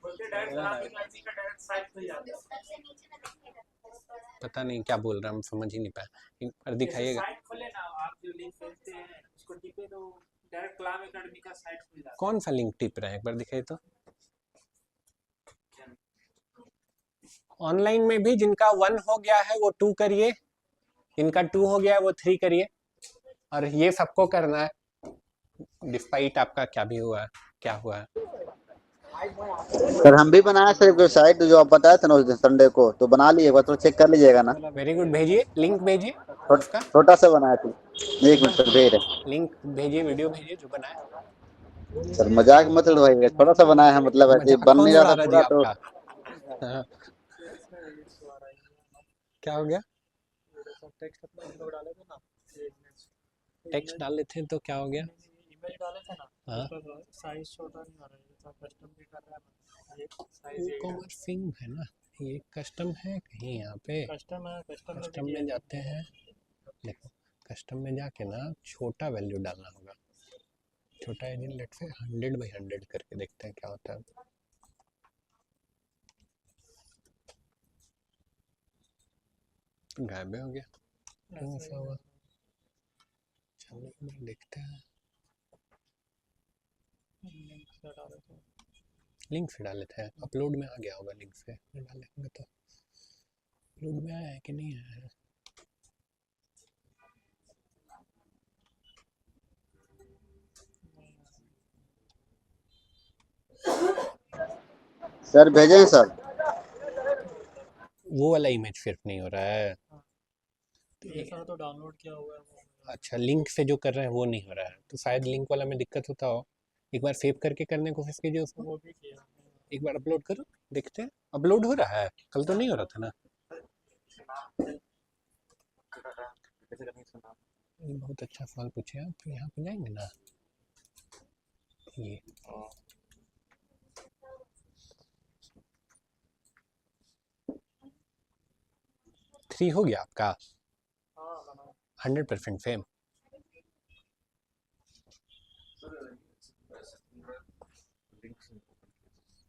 बोलते डायरेक्ट बनाने का इसी का डायरेक्ट साइट पे जाता है। पता नहीं क्या बोल रहा है, हम समझ ही नहीं पाए, पर दिखाइएगा। साइट खोले ना आप, जो लिंक भेजते हैं उसको टिपे तो डायरेक्ट क्लाम एकेडमी का साइट खुल जाता है। कौन सा लिंक टिप रहा है, एक बार दिखाइए तो। ऑनलाइन में भी जिनका 1 हो गया है वो 2 करिए, जिनका 2 हो गया है वो 3 करिए, और ये सबको करना है डिस्पाइट आपका क्या भी हुआ है, क्या हुआ है। सर हम भी बनाए सर वेबसाइट जो आप बताए थे ना उस दिन संडे को, तो बना लिए, एक बार थोड़ा चेक कर लीजिएगा ना। वेरी गुड, भेजिए लिंक, भेजिए उसका छोटा सा बनाया था, 1 मिनट सर भेज रहे। लिंक भेजिए, वीडियो भेजिए जो बनाए। सर मजाक मत उड़वाइएगा, छोटा सा बनाया है, मतलब ऐसे मजाक बन कौन नहीं रहा उड़ा था रहा जी पूरा तो। आपका? हाँ। क्या हो गया? टेक्स्ट डाले थे तो क्या हो गया? ईमेल डाले थे ना, हाँ, साइज छोटा नहीं आ रहा है, तो कस्टम भी कर रहा है, ये साइज कॉमर्स सिंह है ना, ये कस्टम है कहीं यहाँ पे। कस्टम है, कस्टम में जाते हैं, देखो कस्टम में जाके ना छोटा वैल्यू डालना होगा, छोटा एज लेट से 100/100 करके देखते हैं क्या होता है। गायब हो गया, क्यों ऐसा हुआ? चलो एक बार देखते हैं। लिंक से डाले थे, अपलोड में आ गया होगा, लिंक से डालेंगे तो अपलोड में आया है कि नहीं आया है। सर भेजे हैं सर? वो वाला इमेज सिर्फ नहीं हो रहा है। तो डाउनलोड किया हुआ है। अच्छा, लिंक से जो कर रहे हैं वो नहीं हो रहा है, तो शायद लिंक वाला में दिक्कत होता हो। एक बार सेव करके करने की कोशिश कीजिए उसको, वो भी किया। एक बार अपलोड करो, देखते हैं अपलोड हो रहा है। कल तो नहीं हो रहा था ना। ये बहुत अच्छा सवाल पूछे आप, तो यहाँ पे जाएंगे ना, ये थ्री हो गया आपका 100% सेम।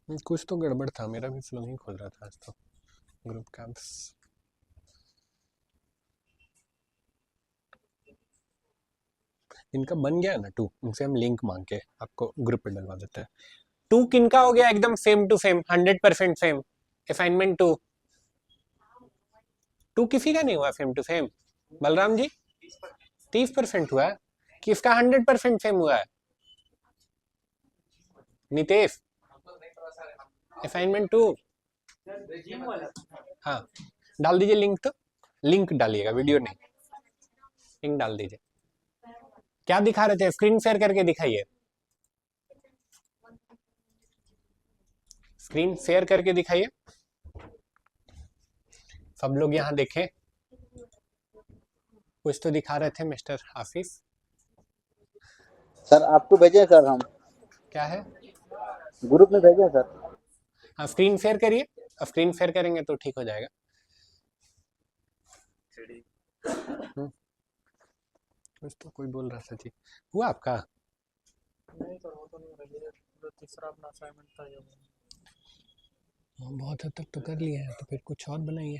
कुछ तो गड़बड़ था, मेरा भी फ्लो नहीं खोल रहा था आज तो। ग्रुप कैंप्स इनका बन गया ना 2, इनसे हम लिंक मांग के आपको ग्रुप पे डलवा देते हैं। 2 किनका हो गया एकदम same to same 100% same? Assignment 2 किसी का नहीं हुआ same to same? Balram ji 30% हुआ है, किसका 100% सेम हुआ है? नितेश असाइनमेंट 2 हाँ डाल दीजिए लिंक, तो लिंक डालिएगा, वीडियो नहीं, लिंक डाल दीजिए। क्या दिखा रहे थे? स्क्रीन शेयर करके दिखाइए, स्क्रीन शेयर करके दिखाइए, सब लोग यहाँ देखें। कुछ तो दिखा रहे थे मिस्टर आसिफ। सर आपको भेजे हैं सर, हम क्या है? ग्रुप में भेजे हैं सर। हाँ स्क्रीन शेयर करिए, स्क्रीन शेयर करेंगे तो ठीक हो जाएगा। कुछ तो कोई बोल रहा था जी, हुआ आपका? नहीं सर वो तो नहीं रही है, जो तीसरा अपना असाइनमेंट था ये। बहुत हद तक तो कर लिए हैं, तो फिर कुछ और बनाइए,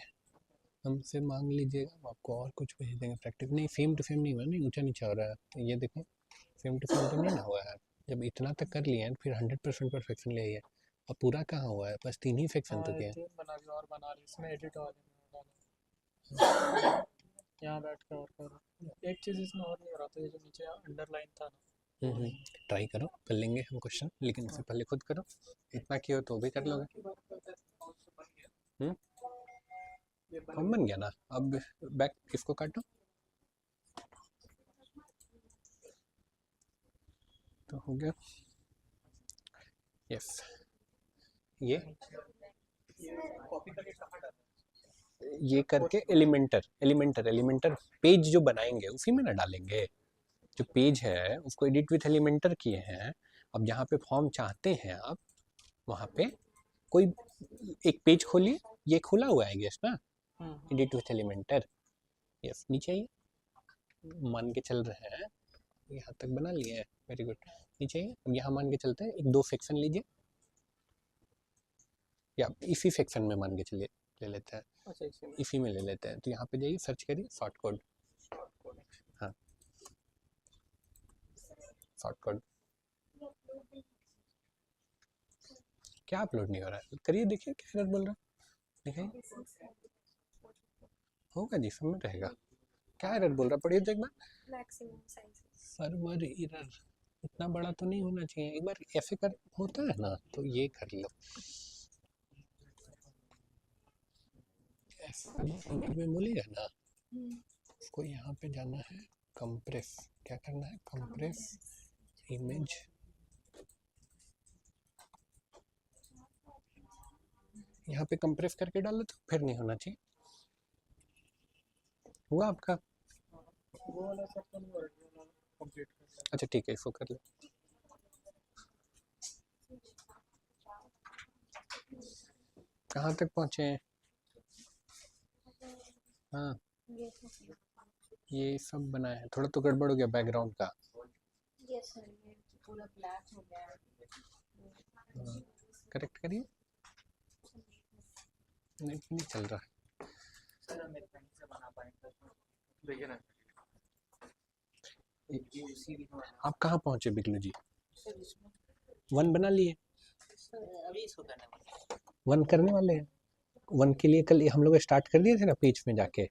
हमसे मांग लीजिएगा, हम आपको और कुछ भेज देंगे। प्रैक्टिस नहीं, सेम टू सेम नहीं हुआ, नहीं ऊंचा नीचा हो रहा है, तो ये देखो सेम टू सेम तो नहीं ना हुआ है। जब इतना तक कर लिए हैं फिर 100% परफेक्शन ले है, अब पूरा कहाँ हुआ है? बस 3 ही सेक्शन तो किए हैं। 3 बना के और बना रही, इसमें एडिट और यहाँ बैठ के और कर। एक चीज इसमें और नहीं हो रहा था, ये जो नीचे अंडरलाइन था ना। ट्राई करो, कर लेंगे हम क्वेश्चन, लेकिन उससे पहले खुद करो, इतना किया तो भी कर लोगे। फॉर्म बन गया ना, अब बैक इसको काटो तो हो गया। यस ये करके एलिमेंटर पेज जो बनाएंगे उसी में ना डालेंगे। जो पेज है उसको एडिट विथ एलिमेंटर किए हैं। अब जहाँ पे फॉर्म चाहते हैं आप, वहाँ पे कोई एक पेज खोलिए, ये खुला हुआ है गेस ना, एडिट विथ एलिमेंटर। यस नीचे आइए, मान के चल रहे हैं यहाँ तक बना लिए हैं, वेरी गुड। नीचे आइए, अब यहाँ मान के चलते हैं, 1-2 सेक्शन लीजिए, या इसी सेक्शन में मान के चलिए ले लेते हैं, इसी में ले लेते हैं। तो यहाँ पे जाइए, सर्च करिए शॉर्ट कोड, हाँ शॉर्ट कोड। क्या अपलोड नहीं हो रहा है? करिए, देखिए क्या एरर बोल रहा है, दिखाइए। होगा जी, सब में रहेगा। क्या एरर बोल रहा है? पढ़िए तो एक बार। सर्वर एरर इतना बड़ा तो नहीं होना चाहिए, एक बार ऐसे कर होता है ना, तो ये कर लो। में बोलेगा ना, उसको यहाँ पे जाना है, कंप्रेस, क्या करना है? कंप्रेस इमेज, यहाँ पे कंप्रेस करके डालो तो फिर नहीं होना चाहिए। हुआ आपका? अच्छा ठीक है, इसको कर लो। कहाँ तक पहुँचे हैं? हाँ ये सब बनाया है, थोड़ा तो गड़बड़ हो गया बैकग्राउंड का। पूरा ब्लैक हो गया है। करेक्ट करिए, नहीं चल रहा है। आप कहाँ पहुँचे बिगलू जी? 1 बना लिए? अभी इसको करना 1 करने वाले हैं। 1 के लिए कल हम लोग स्टार्ट कर दिए थे ना पेज में जाके।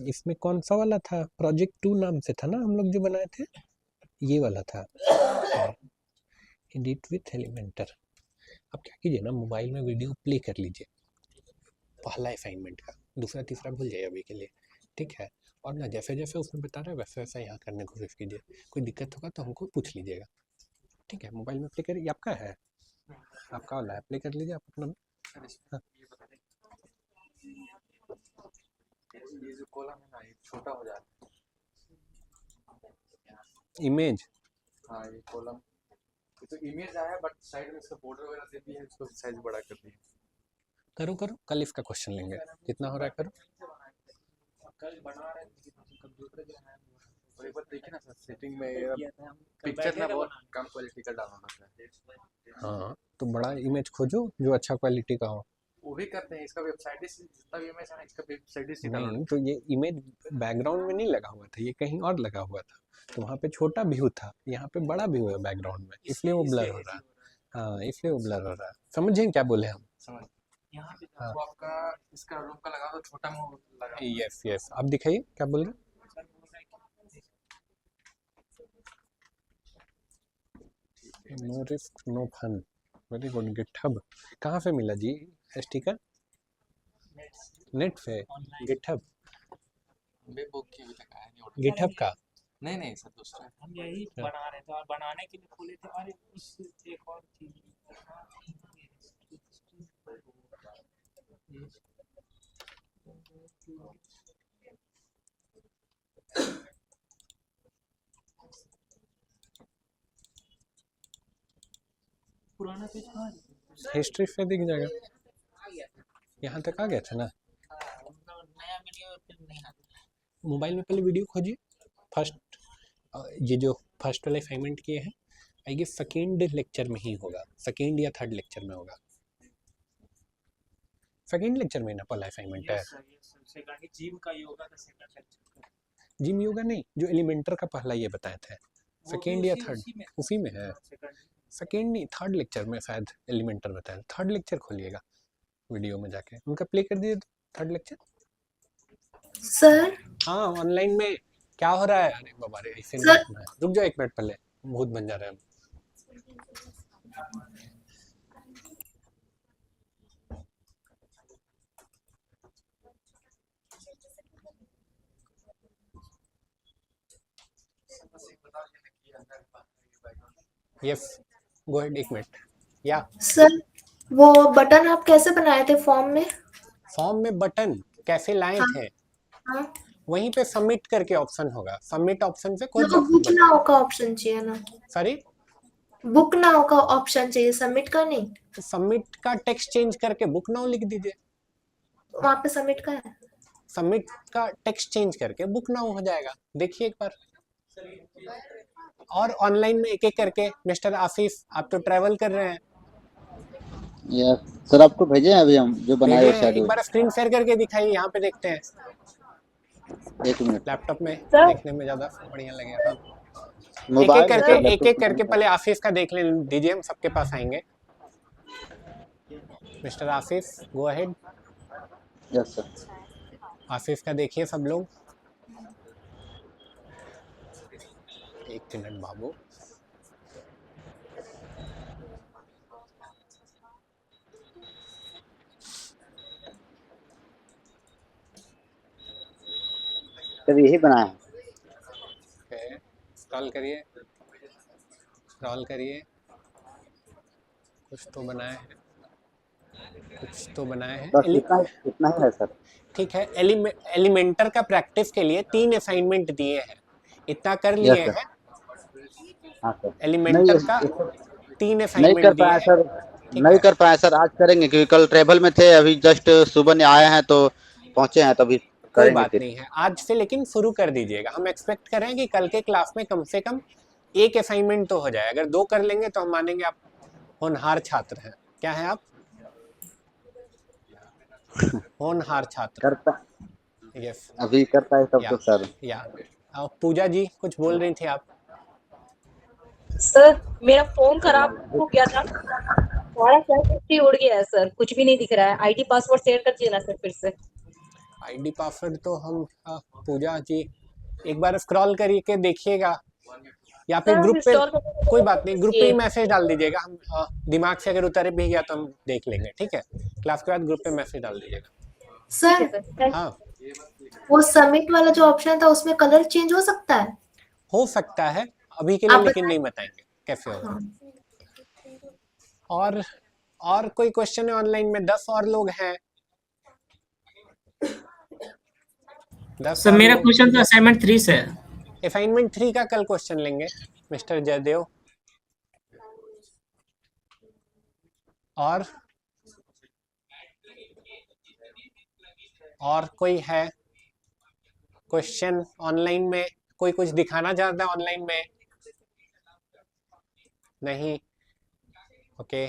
इसमें कौन सा वाला था? प्रोजेक्ट 2 नाम से था ना हम लोग जो बनाए थे, ये वाला था एडिट विथ एलिमेंटर। अब क्या कीजिए ना, मोबाइल में वीडियो प्ले कर लीजिए पहला असाइनमेंट का, दूसरा तीसरा भूल जाइए अभी के लिए, ठीक है? और ना जैसे जैसे उसमें बता रहा है वैसे वैसा यहाँ करने की कोशिश कीजिए। कोई दिक्कत होगा तो हमको पूछ लीजिएगा, ठीक है? मोबाइल में प्ले करिए, आपका है, आपका वाला है, प्ले कर लीजिए आप अपना। हाँ। ये जो कॉलम है ना, ये छोटा हो जाता है। इमेज, हाँ ये कॉलम, ये तो इमेज आया बट साइड में इसका बॉर्डर वगैरह दे दिया है, इसको साइज बड़ा कर दिया। करो करो, कल इसका क्वेश्चन लेंगे, कितना हो रहा है करो। कल बना रहे थे कंप्यूटर जो है और एक बार देखिए ना सर सेटिंग में पिक्चर ना बहुत कम क्वालिटी का डालना होता है। हाँ तो बड़ा इमेज खोजो जो अच्छा क्वालिटी का हो। वो भी करते हैं, इसका वेबसाइट से जितना भी इमेज है ना इसका वेबसाइट से डालना। नहीं तो ये इमेज बैकग्राउंड में नहीं लगा हुआ था, ये कहीं और लगा हुआ था, तो वहाँ पे छोटा व्यू था, यहाँ पे बड़ा व्यू है बैकग्राउंड में, इसलिए वो ब्लर हो रहा है। हाँ इसलिए वो ब्लर हो रहा है, समझें क्या बोले हम। समझ यहाँ पे हाँ। वो आपका इसका रूम का लगा तो छोटा मुंह लगा। यस यस, आप दिखाइए क्या बोल रहे हैं। सर बोल रहे हैं कि no risk no fun, very good. GitHub कहाँ से मिला जी स्टिकर? नेट से गिटहब, बे बुक की अभी तक आया नहीं ऑर्डर। गिटहब का नहीं नहीं सर दूसरा। हम यही बना रहे थे और बनाने के लिए खोले थे और उस एक और चीज पुराना पेज कहाँ है? हिस्ट्री से दिख जाएगा, यहाँ तक आ गया था ना। नया वीडियो फिर नहीं आता। मोबाइल में पहले वीडियो खोजिए फर्स्ट, ये जो फर्स्ट वाले असाइनमेंट किए हैं आई गेस सेकेंड लेक्चर में ही होगा, सेकेंड या थर्ड लेक्चर में होगा। सेकेंड लेक्चर में ना पहला असाइनमेंट है। सेकंड जिम का योगा का सेकंड लेक्चर। जिम योगा नहीं, जो एलिमेंटर का पहला ये बताए थे, सेकेंड या थर्ड उसी में है। सेकेंड नहीं थर्ड लेक्चर में शायद एलिमेंटर बताया, थर्ड लेक्चर खोलिएगा वीडियो में जाके, उनका प्ले कर दीजिए थर्ड लेक्चर। सर हाँ ऑनलाइन में क्या हो रहा है? अरे बाबा रे ऐसे नहीं सर। रखना है। रुक जाओ एक मिनट, पहले भूत बन जा रहे हैं हम। यस गो अहेड, एक मिनट। या सर वो बटन आप कैसे बनाए थे फॉर्म में? फॉर्म में बटन कैसे लाए हाँ। थे? हाँ वहीं पे सबमिट करके ऑप्शन होगा, सबमिट ऑप्शन से कोई तो बुक नाउ का ऑप्शन चाहिए ना, सॉरी बुक नाउ का ऑप्शन चाहिए, सबमिट का नहीं। सबमिट का टेक्स्ट चेंज करके बुक नाउ लिख दीजिए। वहाँ पे सबमिट का है। सबमिट का टेक्स्ट चेंज करके बुक नाउ हो जाएगा, देखिए एक बार। और ऑनलाइन में एक एक करके, मिस्टर आसिफ आप तो ट्रैवल कर रहे हैं, यस सर आपको भेजे हैं अभी हम जो बनाए हुए भेजिए, एक शेड्यूल। बार स्क्रीन शेयर करके दिखाइए, यहाँ पे देखते हैं। एक मिनट लैपटॉप में सर। देखने में ज्यादा बढ़िया लगेगा। मोबाइल एक एक करके पहले आसिफ का देख ले दीजिए, हम सबके पास आएंगे। Mister Asif go ahead. Yes sir. Asif का देखिए सब लोग। एक मिनट बाबू, सर यही बनाया है। स्क्रॉल करिए, स्क्रॉल करिए, कुछ तो बनाए हैं, कुछ तो बनाए हैं। बस इतना ही है सर। ठीक है, एलिमेंटर का प्रैक्टिस के लिए 3 असाइनमेंट दिए हैं, इतना कर लिए Yes, sir. हैं। हाँ सर। एलिमेंटर का 3 नहीं असाइनमेंट कर दिए पाया हैं। सर, ठीक नहीं है। कर पाया सर, आज करेंगे क्योंकि कल ट्रेवल में थे, अभी जस्ट सुबह ने आए हैं तो पहुंचे हैं, तभी कोई करेंगे बात फिर। नहीं है, आज से लेकिन शुरू कर दीजिएगा। हम एक्सपेक्ट कर रहे हैं कि कल के क्लास में कम से कम 1 असाइनमेंट तो हो जाए, अगर 2 कर लेंगे तो हम मानेंगे आप होनहार छात्र हैं। क्या है आप? होनहार छात्र। करता यस अभी करता है सब या तो सर। या पूजा जी कुछ बोल रही थी आप? सर मेरा फोन खराब हो गया था, सारा हिस्ट्री उड़ गया है सर, कुछ भी नहीं दिख रहा है। आईडी पासवर्ड शेयर कर दीजिए ना सर फिर से। आईडी पासवर्ड तो हम पूजा जी एक बार स्क्रॉल करके देखिएगा, या फिर सर, ग्रुप पे, install करके कोई बात नहीं, ग्रुप पे ही ये- मैसेज डाल दीजिएगा। हम दिमाग से अगर उतर भी गया तो हम देख लेंगे, ठीक है? क्लास के बाद ग्रुप पे मैसेज डाल दीजिएगा। सर हाँ वो सबमिट वाला जो ऑप्शन था उसमें कलर चेंज हो सकता है? हो सकता है, अभी के लिए आप लेकिन नहीं बताएंगे कैसे होगा। हाँ। और कोई क्वेश्चन है ऑनलाइन में? 10 और लोग हैं। 10 सर और मेरा लोग। क्वेश्चन तो असाइनमेंट 3 से है। असाइनमेंट 3 का कल क्वेश्चन लेंगे मिस्टर जयदेव। और और कोई है क्वेश्चन ऑनलाइन में? कोई कुछ दिखाना चाहता है ऑनलाइन में? नहीं, ओके।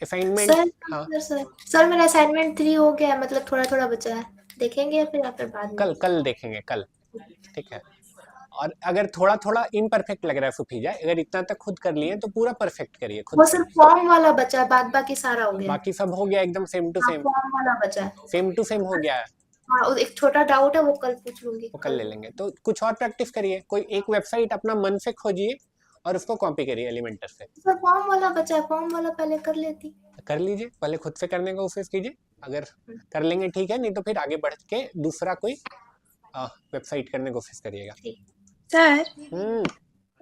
असाइनमेंट, सर हाँ सर मेरा असाइनमेंट 3 हो गया है, मतलब थोड़ा थोड़ा बचा है, देखेंगे या फिर बाद में? कल देखेंगे कल, ठीक है। और अगर थोड़ा थोड़ा इम्परफेक्ट लग रहा है सुफीजा, अगर इतना तक खुद कर लिए तो पूरा परफेक्ट करिए खुद वो से। सिर्फ फॉर्म वाला बचा है, बाद बाकी सारा हो गया। बाकी सब हो गया एकदम सेम टू हाँ, सेम, फॉर्म वाला बचा है। सेम टू सेम हो गया है। हाँ, और एक छोटा डाउट है, वो कल पूछ लूंगी। वो कल ले लेंगे। तो कुछ और प्रैक्टिस करिए, कोई एक वेबसाइट अपना मन से खोजिए और उसको कॉपी करिए एलिमेंटर से। सर फॉर्म वाला बचा है, फॉर्म वाला पहले कर लेती। कर लीजिए, पहले खुद से करने का कोशिश कीजिए, अगर कर लेंगे ठीक है, नहीं तो फिर आगे बढ़ के दूसरा कोई वेबसाइट करने की कोशिश करिएगा। सर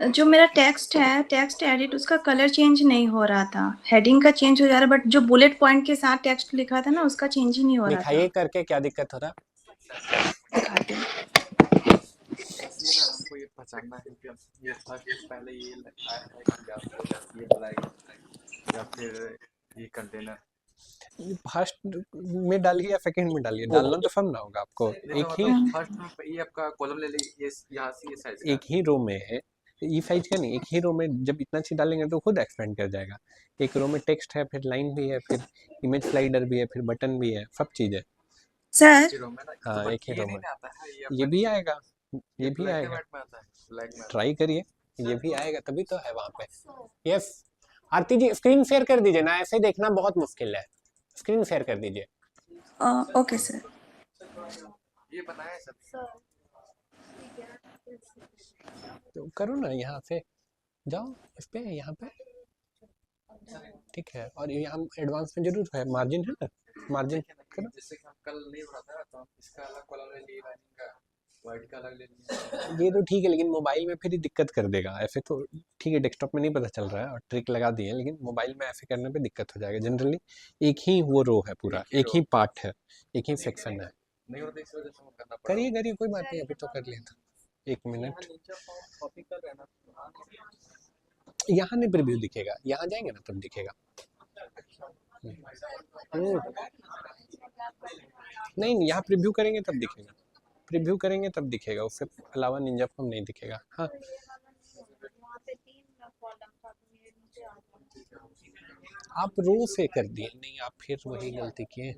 जो मेरा टेक्स्ट है, टेक्स्ट एडिट, उसका कलर चेंज नहीं हो रहा था। हेडिंग का चेंज हो जा रहा है, बट जो बुलेट पॉइंट के साथ टेक्स्ट लिखा था ना, उसका चेंज ही नहीं हो रहा था। दिखाइए करके क्या दिक्कत हो रहा? दिखाते हैं। हमको ये पहचानना है कि ये फर्स्ट पहले ये आया है कि आपको ये बुलाएगा या फिर ये कंटेनर फर्स्ट में डालिए या सेकंड में डालिए, डालना तो सब ना होगा आपको। एक ही फर्स्ट में ये आपका कॉलम ले लीजिए, ये यहाँ से ये साइज एक ही रो में है, ये साइज का नहीं, एक ही रो में जब इतना चीज डालेंगे तो खुद एक्सपेंड कर जाएगा। एक रो में टेक्स्ट है, फिर लाइन भी है, फिर इमेज स्लाइडर भी है, फिर बटन भी है, सब चीज है। सर हाँ एक ही रो में, ये भी आएगा, ये भी आएगा, ट्राई करिए, ये भी आएगा, तभी तो है वहाँ पे। यस आरती जी, स्क्रीन शेयर कर दीजिए ना, ऐसे देखना बहुत मुश्किल है, स्क्रीन शेयर कर दीजिए। Okay sir. ये बनाया सर, तो करो ना, यहाँ से जाओ इस पे, यहाँ पे, ठीक है। और यहाँ एडवांस में जरूर है, मार्जिन है ना, मार्जिन करो। जैसे कि हम कल नहीं बना था तो हम इसका अलग कॉलम ले लिए, लाइनिंग का वाइट का अलग ले लिए। ये तो ठीक है, लेकिन मोबाइल में फिर ही दिक्कत कर देगा। ऐसे तो ठीक है, डेस्कटॉप में नहीं पता चल रहा है और ट्रिक लगा दी है, लेकिन मोबाइल में ऐसे करने पे दिक्कत हो जाएगा। जनरली एक ही वो रो है पूरा, एक ही पार्ट है, एक ही सेक्शन है। नहीं होता इस वजह से हम करना पड़ा। करिए करिए, कोई बात नहीं, अभी तो कर लिया था। एक मिनट, कॉपी कर रहे हैं ना, यहाँ नहीं प्रीव्यू दिखेगा, यहाँ जाएंगे ना तब दिखेगा। नहीं, यहाँ प्रीव्यू करेंगे तब दिखेगा, प्रीव्यू करेंगे तब दिखेगा, उससे अलावा निंजा फॉर्म नहीं दिखेगा। हाँ आप रो से कर दिए, नहीं आप फिर वही गलती किए।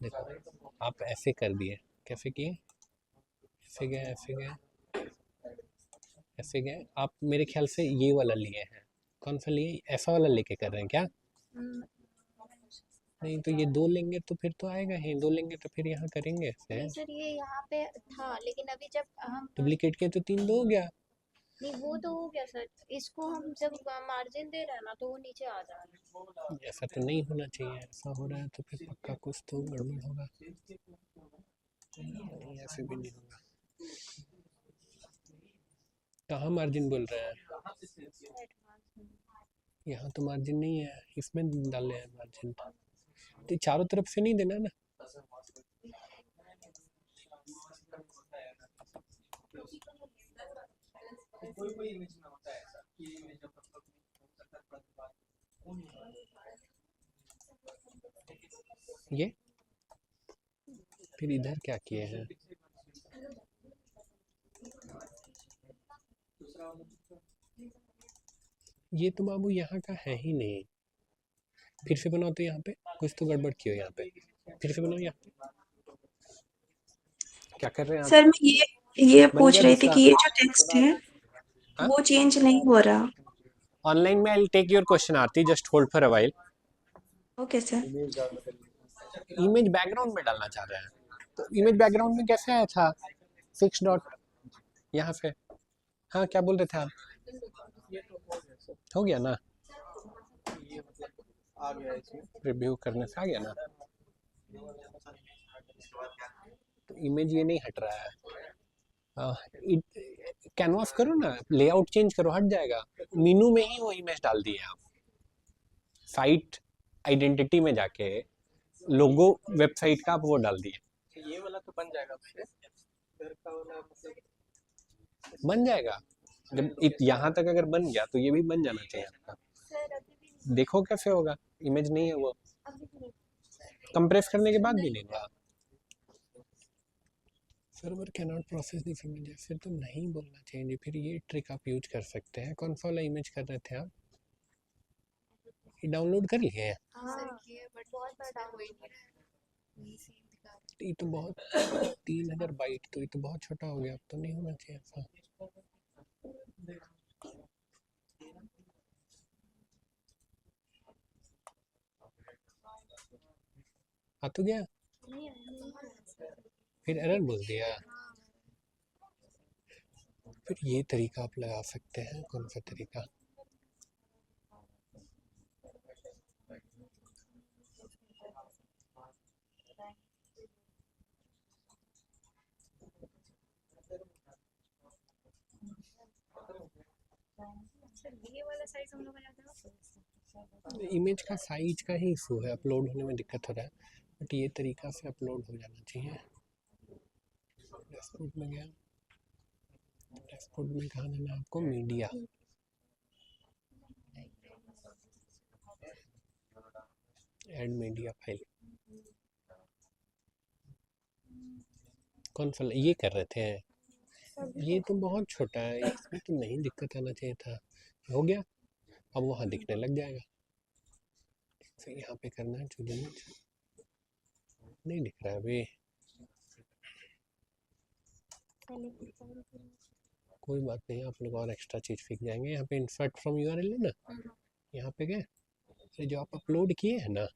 देखो आप ऐसे कर दिए, कैसे किए, ऐसे गए, ऐसे गए, ऐसे गए। आप मेरे ख्याल से ये वाला लिए हैं, कौन सा लिए, ऐसा वाला लेके कर रहे हैं क्या? नहीं तो ये दो लेंगे तो फिर तो आएगा ही, दो लेंगे तो फिर यहाँ करेंगे ऐसे। सर ये यहाँ पे था, लेकिन अभी जब हम डुप्लीकेट के तो 3 दो हो गया। नहीं, वो तो हो गया सर, इसको हम जब मार्जिन दे रहे हैं ना तो वो नीचे आ जा रहा है। ऐसा तो नहीं होना चाहिए, ऐसा हो रहा है तो फिर पक्का कुछ तो गड़बड़ होगा। नहीं ऐसे भी नहीं होगा। कहाँ मार्जिन बोल रहे हैं? यहाँ तो मार्जिन नहीं है, इसमें डाले हैं मार्जिन। तो चारों तरफ से नहीं देना ना। कोई इमेज में होता है ऐसा कि इमेज ये फिर इधर क्या किए हैं? ये तो बाबू यहाँ का है ही नहीं, फिर से बनाओ तो यहाँ पे कुछ तो गड़बड़ की हो, यहाँ पे फिर से बनाओ। यहाँ क्या कर रहे हैं आप? सर मैं ये पूछ रही थी कि ये जो टेक्स्ट है वो चेंज नहीं हो रहा। ऑनलाइन में I will take your question Aarti, just hold for a while. Okay sir. Image background में डालना चाह रहे हैं, तो इमेज बैकग्राउंड में कैसे आया था? 6 डॉट यहाँ से। हाँ क्या बोल रहे थे आप? हो गया ना, आ गया इसमें रिव्यू करने से आ गया ना। तो इमेज ये नहीं हट रहा है, कैनवास करो ना, लेआउट चेंज करो, हट जाएगा। मीनू में ही वो इमेज डाल दिए आप, साइट आइडेंटिटी में जाके लोगो वेबसाइट का आप वो डाल दिए। ये वाला तो बन जाएगा, इधर का वाला मतलब बन जाएगा, जब यहाँ तक अगर बन गया तो ये भी बन जाना चाहिए आपका। देखो कैसे होगा, इमेज नहीं है वो, कंप्रेस करने के बाद भी नहीं होगा। Server can not process this image, फिर तो नहीं बोलना चाहिए, फिर ये ट्रिक आप यूज कर सकते हैं। कौन सा वाला इमेज कर रहे थे आप? ये डाउनलोड कर लिए हैं? बट बहुत बार डाउनलोड हो नहीं रहा है। ये तो बहुत 3000 बाइट, तो ये तो बहुत छोटा हो गया, अब तो नहीं होना चाहिए ऐसा। आ तो गया, फिर एरर बोल दिया। फिर ये तरीका आप लगा सकते हैं। कौन सा तरीका? ये वाला साइज हम लोग का जाता इमेज का साइज का ही इशू है, अपलोड होने में दिक्कत हो रहा है, बट ये तरीका से अपलोड हो जाना चाहिए। डैशबोर्ड में गया, डैशबोर्ड में कहाँ जाना है आपको? Media, add media file. कौन सा ये कर रहे थे? ये तो बहुत छोटा है, इसमें तो नहीं दिक्कत आना चाहिए था। हो गया, अब वहाँ दिखने लग जाएगा। फिर यहाँ पे करना है चूज इमेज, नहीं दिख रहा है अभी। कोई बात नहीं, आप लोग और एक्स्ट्रा चीज़ सीख जाएंगे। यहाँ पे इंसर्ट फ्रॉम यूआरएल है ना, यहाँ पे गए, अरे जो आप अपलोड किए हैं ना,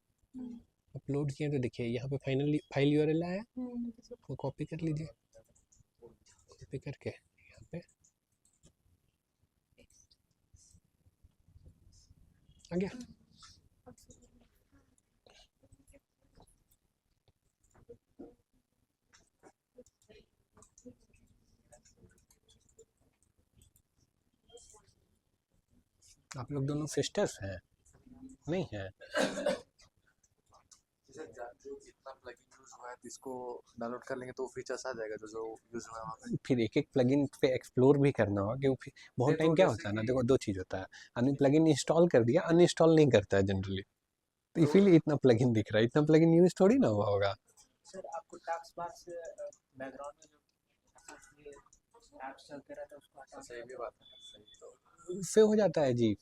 अपलोड किए तो देखिए यहाँ पे फाइनली फाइल यूआरएल आया, वो कॉपी कर लीजिए। कॉपी करके यहाँ पे आ गया। आप लोग दोनों सिस्टर्स हैं? नहीं है? जो जितना प्लगइन यूज हुआ है इसको डाउनलोड कर लेंगे तो फीचर्स आ जाएगा जो यूज हुआ है वहाँ पे। फिर एक एक प्लगइन पे एक्सप्लोर भी करना होगा, क्योंकि बहुत टाइम क्या होता है ना, देखो दो चीज़ होता है, आदमी प्लगइन इंस्टॉल कर दिया, अनइंस्टॉल नहीं करता है जनरली, तो इसीलिए इतना प्लगइन दिख रहा है। इतना प्लगइन यूज थोड़ी ना हुआ होगा। सर आपको टास्क बार से बैकग्राउंड में जो ऐप्स चलते रहते हैं उसको हटा सही भी बात है, सही तो उससे हो जाता है जी,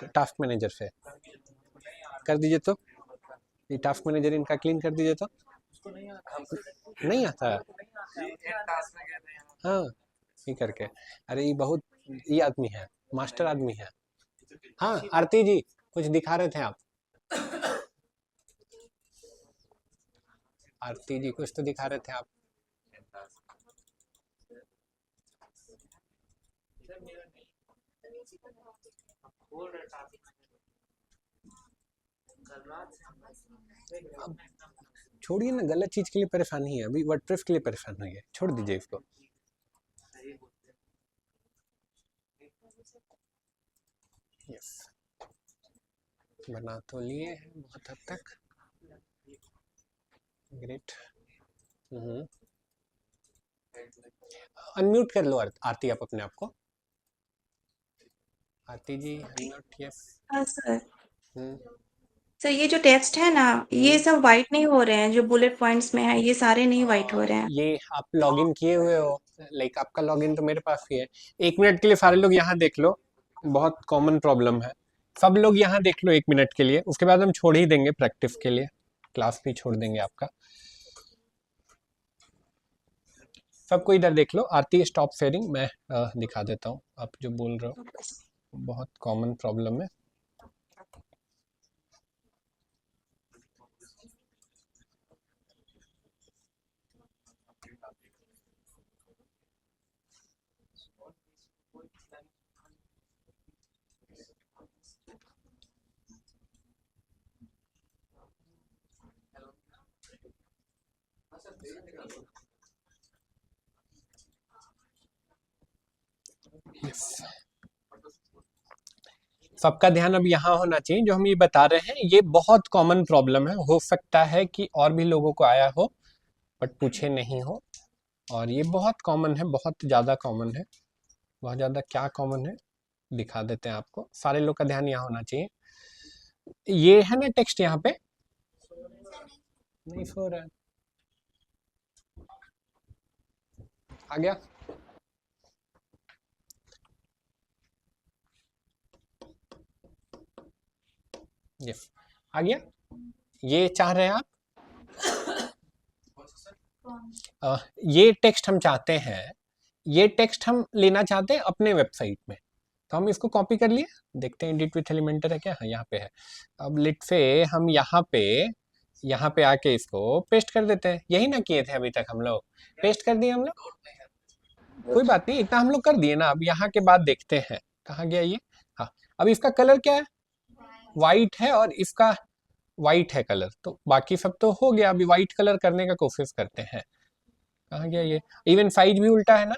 टास्क मैनेजर से कर दीजिए तो, ये टास्क मैनेजर इनका क्लीन कर दीजिए तो। उसको नहीं आता नहीं आता है? टास्क में कहते हैं हाँ, ये करके, अरे ये बहुत, ये आदमी है, मास्टर आदमी है। हाँ आरती जी, कुछ दिखा रहे थे आप? आरती जी कुछ तो दिखा रहे थे आप। अब छोड़िए ना, गलत चीज के लिए परेशानी है, अभी वर्डप्रेस के लिए परेशानी है, छोड़ दीजिए इसको। यस, बना तो लिए हैं बहुत हद तक, ग्रेट। अनम्यूट कर लो आरती आप अपने आप को। आरती जी अनम्यूट, यस। हाँ सर। सर ये जो टेक्स्ट है ना, ये सब वाइट नहीं हो रहे हैं, जो बुलेट पॉइंट्स में है ये सारे नहीं वाइट हो रहे हैं। ये आप लॉगिन किए हुए हो, लाइक आपका लॉगिन तो मेरे पास भी है। 1 मिनट के लिए सारे लोग यहाँ देख लो, बहुत कॉमन प्रॉब्लम है। सब लोग यहाँ देख लो 1 मिनट के लिए, उसके बाद हम छोड़ ही देंगे प्रैक्टिस के लिए, क्लास भी छोड़ देंगे आपका। सबको इधर देख लो। आरती स्टॉप शेयरिंग, मैं दिखा देता हूँ आप जो बोल रहे हो, बहुत कॉमन प्रॉब्लम है। Yes. सबका ध्यान अब यहाँ होना चाहिए, जो हम ये बता रहे हैं ये बहुत कॉमन प्रॉब्लम है। हो सकता है कि और भी लोगों को आया हो बट पूछे नहीं हो, और ये बहुत कॉमन है, बहुत ज़्यादा कॉमन है, बहुत ज़्यादा। क्या कॉमन है दिखा देते हैं आपको, सारे लोग का ध्यान यहाँ होना चाहिए। ये है ना टेक्स्ट, यहाँ पे नहीं सो रहा है, आ गया? यस, आ गया? ये चाह रहे हैं आप? ये टेक्स्ट हम चाहते हैं, ये टेक्स्ट हम लेना चाहते हैं अपने वेबसाइट में, तो हम इसको कॉपी कर लिए, देखते हैं एडिट विथ एलिमेंटर है क्या? हाँ, यहाँ पे है। अब लिट से हम यहाँ पे आके इसको पेस्ट कर देते हैं। यही ना किए थे अभी तक हम लोग, पेस्ट कर दिए हम लोग, कोई बात नहीं, इतना हम लोग कर दिए ना। अब यहाँ के बाद देखते हैं कहाँ गया ये। हाँ, अब इसका कलर क्या है? वाइट है, और इसका वाइट है कलर, तो बाकी सब तो हो गया। अभी वाइट कलर करने का कोशिश करते हैं, कहाँ गया ये? इवन साइज भी उल्टा है ना।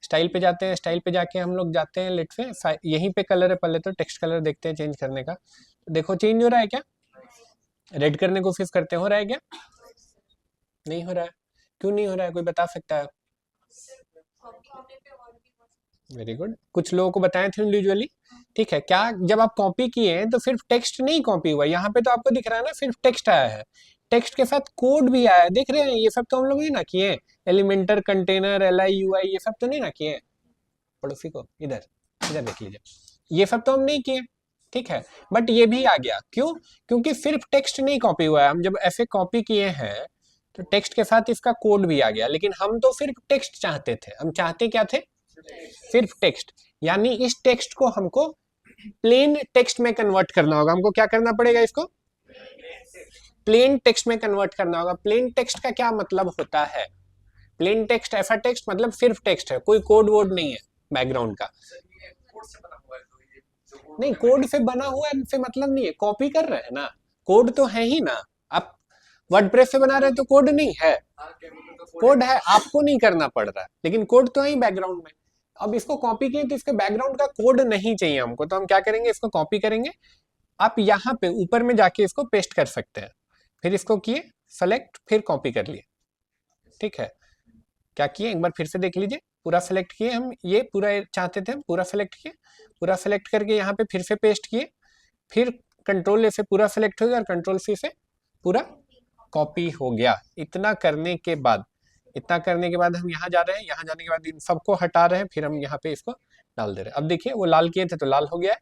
स्टाइल पे जाते हैं, स्टाइल पे जाके हम लोग जाते हैं लिट पे, यहीं पे कलर है, पहले तो टेक्स्ट कलर देखते हैं चेंज करने का। देखो चेंज हो रहा है क्या? रेड करने की कोशिश करते हैं, हो रहा है क्या? नहीं हो रहा है। क्यों नहीं हो रहा है, कोई बता सकता है? वेरी गुड, कुछ लोगों को बताए थे इंडिविजुअली। ठीक है, क्या जब आप कॉपी किए हैं तो सिर्फ टेक्स्ट नहीं कॉपी हुआ? यहाँ पे तो आपको दिख रहा है ना, सिर्फ टेक्स्ट आया है, टेक्स्ट के साथ कोड भी आया है, देख रहे हैं? ये सब तो हम लोग नहीं ना किए। एलिमेंटर, कंटेनर, LI UI, ये सब तो नहीं ना किए। पड़ोसी को इधर इधर देख लीजिए, ये सब तो हम नहीं किए। ठीक है, बट ये भी आ गया, क्यों? क्योंकि सिर्फ टेक्स्ट नहीं कॉपी हुआ है। हम जब ऐसे कॉपी किए हैं तो टेक्स्ट के साथ इसका कोड भी आ गया, लेकिन हम तो सिर्फ टेक्स्ट चाहते थे। हम चाहते क्या थे? सिर्फ टेक्स्ट। यानी इस टेक्स्ट को हमको प्लेन टेक्स्ट में कन्वर्ट करना होगा। हमको क्या करना पड़ेगा? इसको प्लेन टेक्स्ट में कन्वर्ट करना होगा। प्लेन टेक्स्ट का क्या मतलब होता है? प्लेन टेक्स्ट, ऐसा टेक्स्ट मतलब सिर्फ टेक्स्ट है, कोई कोड वोड नहीं है बैकग्राउंड का। नहीं, कोड से बना हुआ से मतलब नहीं है, कॉपी कर रहे हैं ना, कोड तो है ही ना। आप वर्डप्रेस से बना रहे हैं तो कोड नहीं है, कोड है, आपको नहीं करना पड़ रहा है, लेकिन कोड तो है ही बैकग्राउंड में। अब इसको कॉपी किए तो इसके बैकग्राउंड का कोड नहीं चाहिए हमको, तो हम क्या करेंगे? इसको कॉपी करेंगे, आप यहाँ पे ऊपर में जाके इसको पेस्ट कर सकते हैं। फिर इसको किए सेलेक्ट, फिर कॉपी कर लिए। ठीक है, क्या किए एक बार फिर से देख लीजिए। पूरा सेलेक्ट किए हम, ये पूरा चाहते थे हम, पूरा सेलेक्ट किए, पूरा सेलेक्ट करके यहाँ पे फिर से पेस्ट किए, फिर कंट्रोल ए से पूरा सेलेक्ट हो गया और कंट्रोल सी से पूरा कॉपी हो गया। इतना करने के बाद हम यहाँ जा रहे हैं, यहाँ जाने के बाद इन सबको हटा रहे हैं, फिर हम यहाँ पे इसको डाल दे रहे हैं। अब देखिए, वो लाल किए थे तो लाल हो गया है।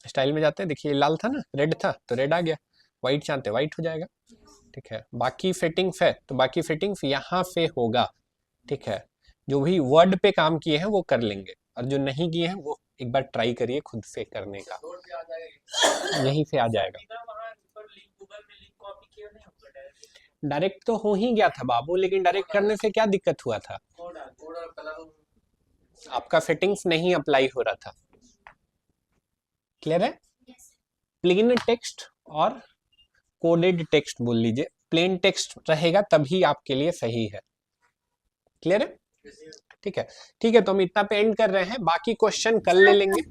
स्टाइल में जाते हैं, देखिए लाल था ना, रेड था तो रेड आ गया, व्हाइट चाहते व्हाइट हो जाएगा। ठीक है, बाकी सेटिंग्स है तो बाकी सेटिंग्स यहाँ से होगा। ठीक है, जो भी वर्ड पे काम किए हैं वो कर लेंगे, और जो नहीं किए हैं वो एक बार ट्राई करिए खुद से करने का, यहीं से आ जाएगा। डायरेक्ट तो हो ही गया था बाबू, लेकिन डायरेक्ट करने से क्या दिक्कत हुआ था? आपका सेटिंग्स नहीं अप्लाई हो रहा था। क्लियर है? प्लेन टेक्स्ट और कोडेड टेक्स्ट बोल लीजिए, प्लेन टेक्स्ट रहेगा तभी आपके लिए सही है। क्लियर है? ठीक है, ठीक है, तो हम इतना पे एंड कर रहे हैं, बाकी क्वेश्चन कल ले लेंगे।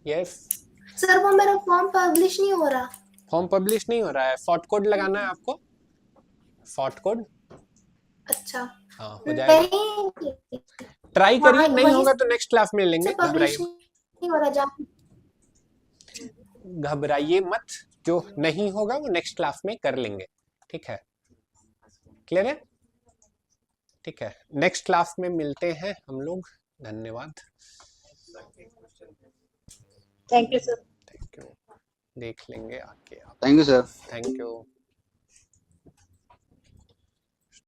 यस सर, वो मेरा फॉर्म पब्लिश नहीं हो रहा। फॉर्म पब्लिश नहीं हो रहा है, शॉर्ट कोड लगाना है आपको, शॉर्ट कोड। अच्छा, हाँ, हो जाएगा, ट्राई करिए, नहीं होगा तो नेक्स्ट क्लास में लेंगे। घबराइए मत, जो नहीं होगा वो नेक्स्ट क्लास में कर लेंगे। ठीक है, क्लियर है? ठीक है, नेक्स्ट क्लास में मिलते हैं हम लोग। धन्यवाद, thank you sir. Thank you, देख लेंगे आके आप। Thank you sir. Thank you.